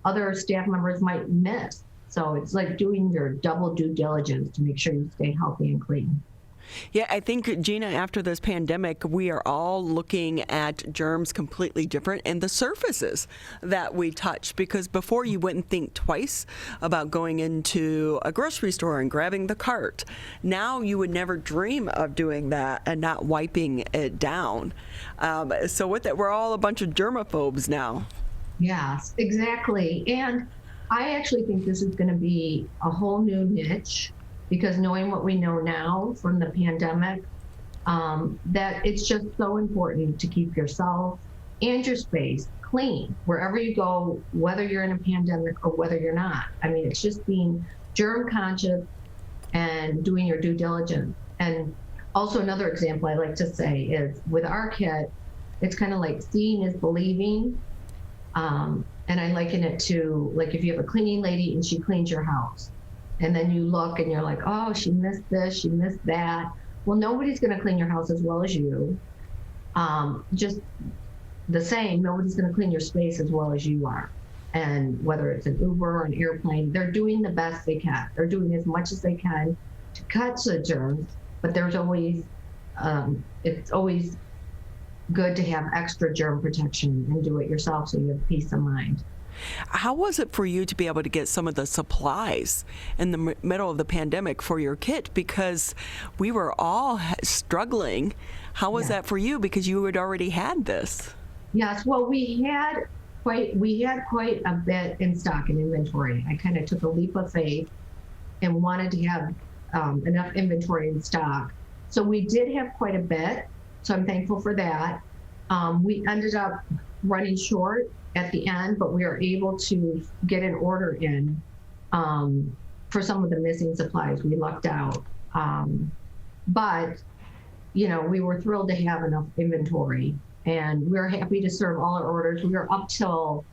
other staff members might miss. So it's like doing your double due diligence to make sure you stay healthy and clean. Yeah, I think, Gina, after this pandemic, we are all looking at germs completely different and the surfaces that we touch, because before you wouldn't think twice about going into a grocery store and grabbing the cart. Now you would never dream of doing that and not wiping it down. So with that, we're all a bunch of germaphobes now. Yes, exactly. And I actually think this is going to be a whole new niche, because knowing what we know now from the pandemic, that it's just so important to keep yourself and your space clean wherever you go, whether you're in a pandemic or whether you're not. I mean, it's just being germ conscious and doing your due diligence. And also another example I like to say is with our kit, it's kind of like seeing is believing. And I liken it to, like, if you have a cleaning lady and she cleans your house, and then you look and you're like, oh, she missed this, she missed that. Well, nobody's going to clean your house as well as you. Just the same, nobody's going to clean your space as well as you are. And whether it's an Uber or an airplane, they're doing the best they can. They're doing as much as they can to catch the germs, but there's always, it's always good to have extra germ protection and do it yourself so you have peace of mind. How was it for you to be able to get some of the supplies in the middle of the pandemic for your kit? Because we were all struggling. How was that for you? Because you had already had this. Yes, well, we had quite a bit in stock and inventory. I kind of took a leap of faith and wanted to have enough inventory in stock. So we did have quite a bit. So I'm thankful for that. We ended up running short at the end, but we were able to get an order in for some of the missing supplies. We lucked out. But, you know, we were thrilled to have enough inventory, and we were happy to serve all our orders. We were up till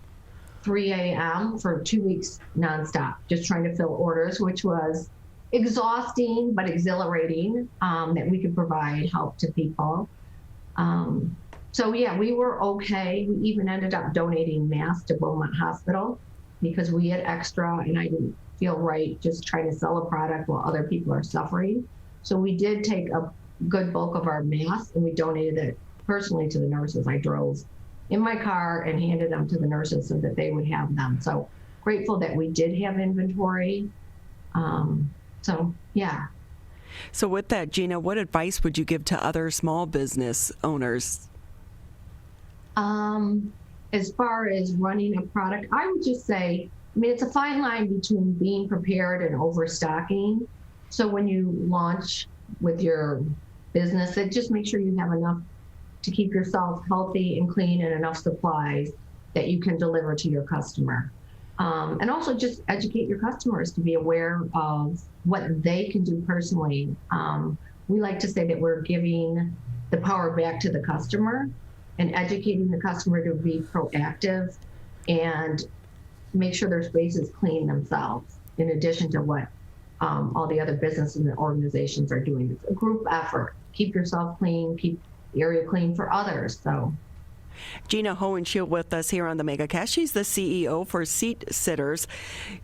3 a.m. for 2 weeks nonstop, just trying to fill orders, which was exhausting but exhilarating, that we could provide help to people. So yeah, we were okay. We even ended up donating masks to Beaumont Hospital because we had extra, and I didn't feel right just trying to sell a product while other people are suffering. So we did take a good bulk of our masks and we donated it personally to the nurses. I drove in my car and handed them to the nurses so that they would have them. So grateful that we did have inventory. So yeah. So with that, Gina, what advice would you give to other small business owners? As far as running a product, I would just say, I mean, it's a fine line between being prepared and overstocking. So when you launch with your business, just make sure you have enough to keep yourself healthy and clean and enough supplies that you can deliver to your customer. And also just educate your customers to be aware of what they can do personally. We like to say that we're giving the power back to the customer and educating the customer to be proactive and make sure their space is clean themselves, in addition to what all the other businesses and organizations are doing. It's a group effort. Keep yourself clean, keep the area clean for others. So. Gina Hoenshield with us here on the Megacast. She's the CEO for Seat Sitters,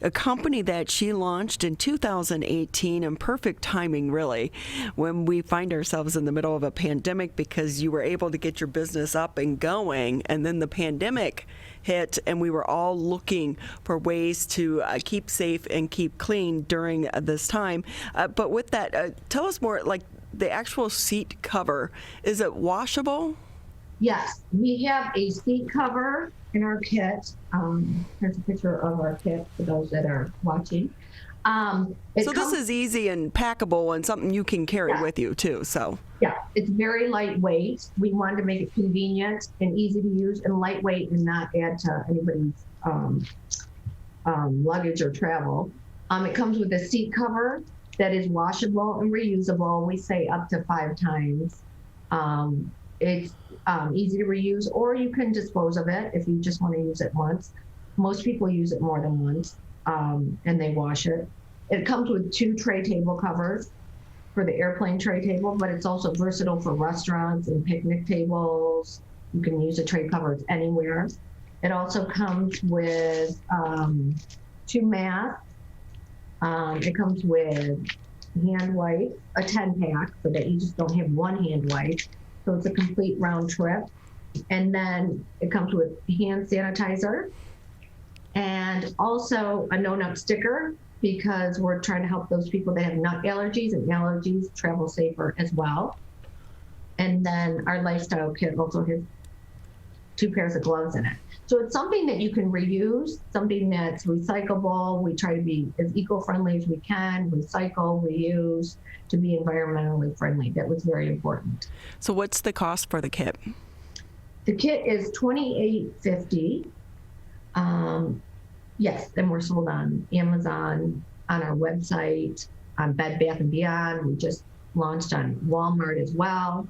a company that she launched in 2018, and perfect timing, really, when we find ourselves in the middle of a pandemic, because you were able to get your business up and going, and then the pandemic hit, and we were all looking for ways to keep safe and keep clean during this time. But with that, tell us more, like the actual seat cover, is it washable? Yes, we have a seat cover in our kit. Here's a picture of our kit for those that are watching. So this is easy and packable and something you can carry with you too. So yeah, it's very lightweight. We wanted to make it convenient and easy to use and lightweight and not add to anybody's luggage or travel. It comes with a seat cover that is washable and reusable. We say up to 5 times. It's easy to reuse, or you can dispose of it if you just want to use it once. Most people use it more than once, and they wash it. It comes with 2 tray table covers for the airplane tray table, but it's also versatile for restaurants and picnic tables. You can use the tray covers anywhere. It also comes with 2 masks. It comes with hand wipes, a 10-pack, so that you just don't have one hand wipe. So it's a complete round trip. And then it comes with hand sanitizer and also a no-nut sticker, because we're trying to help those people that have nut allergies, and allergies travel safer as well. And then our lifestyle kit also has 2 pairs of gloves in it. So it's something that you can reuse, something that's recyclable. We try to be as eco-friendly as we can, recycle, reuse, to be environmentally friendly. That was very important. So what's the cost for the kit? The kit is $28.50. Yes, and we're sold on Amazon, on our website, on Bed Bath & Beyond. We just launched on Walmart as well.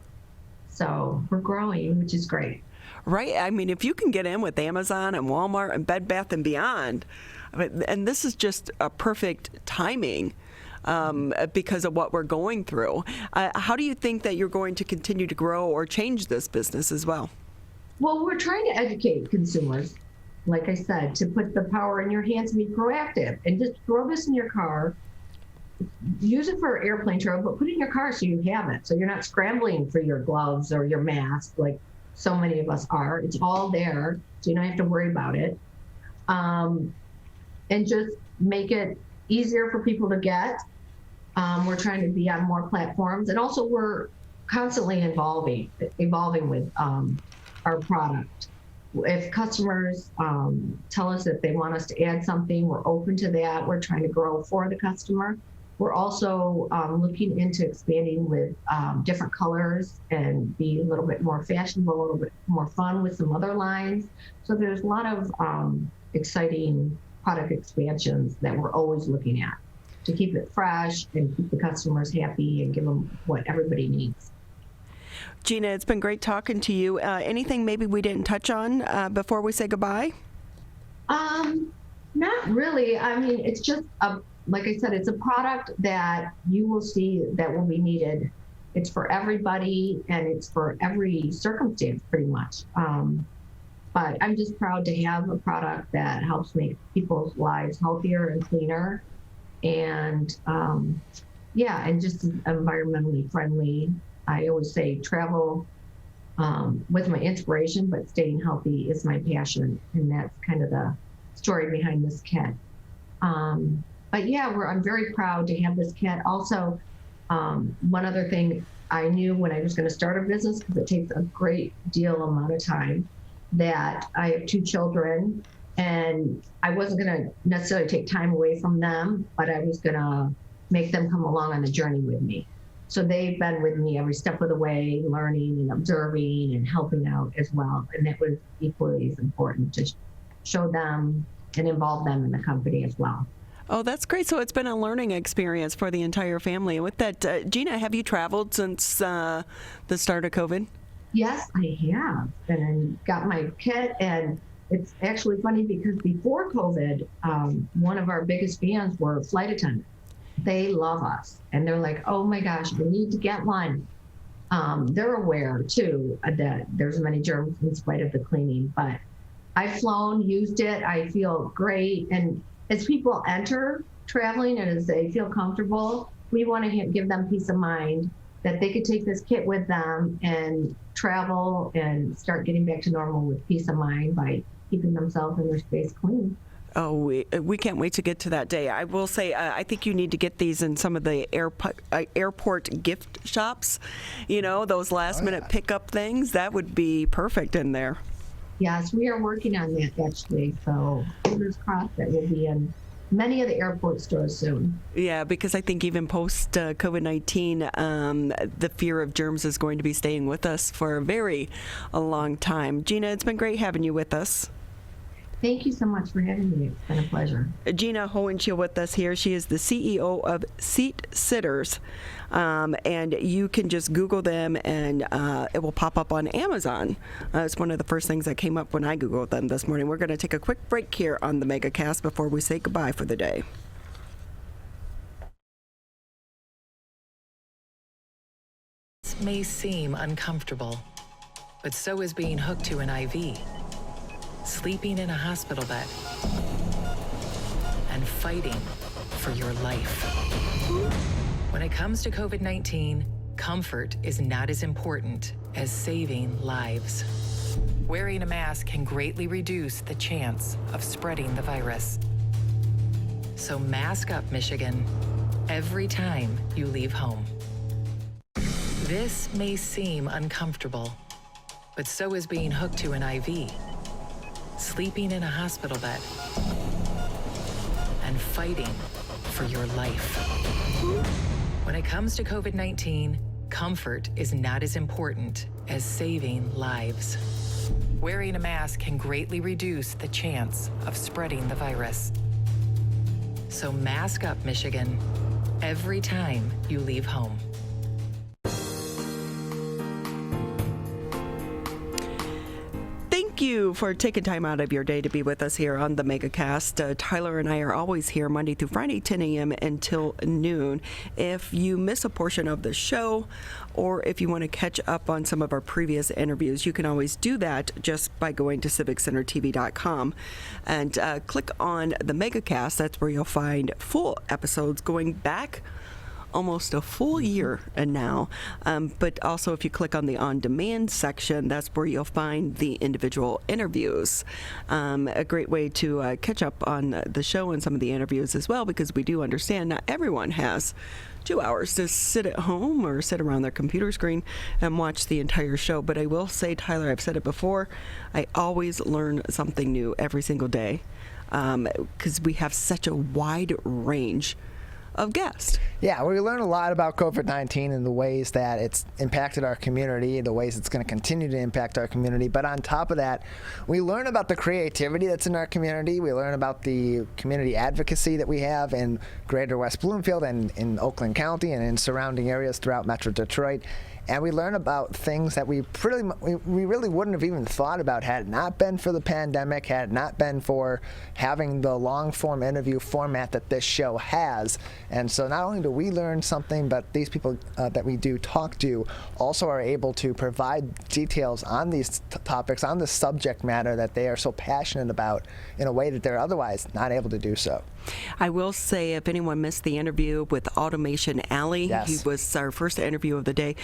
So we're growing, which is great. Right? I mean, if you can get in with Amazon and Walmart and Bed Bath & Beyond, and this is just a perfect timing because of what we're going through. How do you think that you're going to continue to grow or change this business as well? Well, we're trying to educate consumers, like I said, to put the power in your hands and be proactive and just throw this in your car. Use it for airplane travel, but put it in your car so you have it. So you're not scrambling for your gloves or your mask like so many of us are. It's all there, so you don't have to worry about it. And just make it easier for people to get. We're trying to be on more platforms, and also we're constantly evolving with our product. If customers tell us that they want us to add something, we're open to that. We're trying to grow for the customer. We're also looking into expanding with different colors and be a little bit more fashionable, a little bit more fun with some other lines. So there's a lot of exciting product expansions that we're always looking at to keep it fresh and keep the customers happy and give them what everybody needs. Gina, it's been great talking to you. Anything maybe we didn't touch on before we say goodbye? Not really. I mean, it's just like I said, it's a product that you will see that will be needed. It's for everybody and it's for every circumstance pretty much. But I'm just proud to have a product that helps make people's lives healthier and cleaner and and just environmentally friendly. I always say travel with my inspiration, but staying healthy is my passion. And that's kind of the story behind this kit. But yeah, I'm very proud to have this kit. Also, one other thing I knew when I was going to start a business, because it takes a great deal amount of time, that I have 2 children and I wasn't going to necessarily take time away from them, but I was going to make them come along on the journey with me. So they've been with me every step of the way, learning and observing and helping out as well. And that was equally as important to show them and involve them in the company as well. Oh, that's great. So it's been a learning experience for the entire family. And with that, Gina, have you traveled since the start of COVID? Yes, I have. And I got my kit. And it's actually funny because before COVID, one of our biggest fans were flight attendants. They love us. And they're like, oh my gosh, we need to get one. They're aware too that there's many germs in spite of the cleaning. But I've flown, used it. I feel great. And as people enter traveling and as they feel comfortable, we want to give them peace of mind that they could take this kit with them and travel and start getting back to normal with peace of mind by keeping themselves and their space clean. Oh, we can't wait to get to that day. I will say, I think you need to get these in some of the airport gift shops. You know, those last-minute pickup things. That would be perfect in there. Yes, we are working on that actually. So fingers crossed that will be in many of the airport stores soon. Yeah, because I think even post COVID-19, the fear of germs is going to be staying with us for a long time. Gina, it's been great having you with us. Thank you so much for having me. It's been a pleasure. Gina Hoenshield with us here. She is the CEO of Seat Sitters. And you can just Google them and it will pop up on Amazon. It's one of the first things that came up when I Googled them this morning. We're going to take a quick break here on the Megacast before we say goodbye for the day. This may seem uncomfortable, but so is being hooked to an IV, sleeping in a hospital bed, and fighting for your life. When it comes to COVID-19, comfort is not as important as saving lives. Wearing a mask can greatly reduce the chance of spreading the virus. So mask up, Michigan, every time you leave home. This may seem uncomfortable, but so is being hooked to an IV, sleeping in a hospital bed, and fighting for your life. When it comes to COVID-19, comfort is not as important as saving lives. Wearing a mask can greatly reduce the chance of spreading the virus. So mask up, Michigan, every time you leave home. thank you for taking time out of your day to be with us here on the Megacast. Tyler and I are always here Monday through Friday, 10 a.m. until noon. If you miss a portion of the show, or if you want to catch up on some of our previous interviews, you can always do that just by going to civiccentertv.com and click on the Megacast. That's where you'll find full episodes going back almost a full year now. But also if you click on the on-demand section, that's where you'll find the individual interviews. A great way to catch up on the show and some of the interviews as well, because we do understand not everyone has 2 hours to sit at home or sit around their computer screen and watch the entire show. But I will say, Tyler, I've said it before, I always learn something new every single day because we have such a wide range of guests. Yeah, we learn a lot about COVID-19 and the ways that it's impacted our community, the ways it's going to continue to impact our community. But on top of that, we learn about the creativity that's in our community. We learn about the community advocacy that we have in greater West Bloomfield and in Oakland County and in surrounding areas throughout Metro Detroit. And we learn about things that we really wouldn't have even thought about had it not been for the pandemic, had it not been for having the long-form interview format that this show has. And so not only do we learn something, but these people that we do talk to also are able to provide details on these topics, on the subject matter that they are so passionate about in a way that they're otherwise not able to do so. I will say, if anyone missed the interview with Automation Alley, yes, he was our first interview of the day,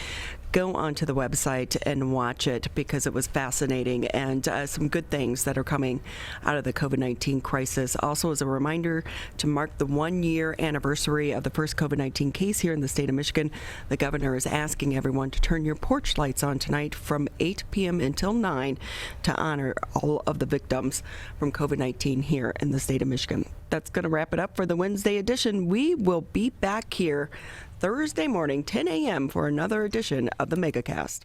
go onto the website and watch it because it was fascinating and some good things that are coming out of the COVID-19 crisis. Also, as a reminder, to mark the 1-year anniversary of the first COVID-19 case here in the state of Michigan, the governor is asking everyone to turn your porch lights on tonight from 8 p.m. until 9 to honor all of the victims from COVID-19 here in the state of Michigan. That's going to wrap it up for the Wednesday edition. We will be back here Thursday morning, 10 a.m. for another edition of the Megacast.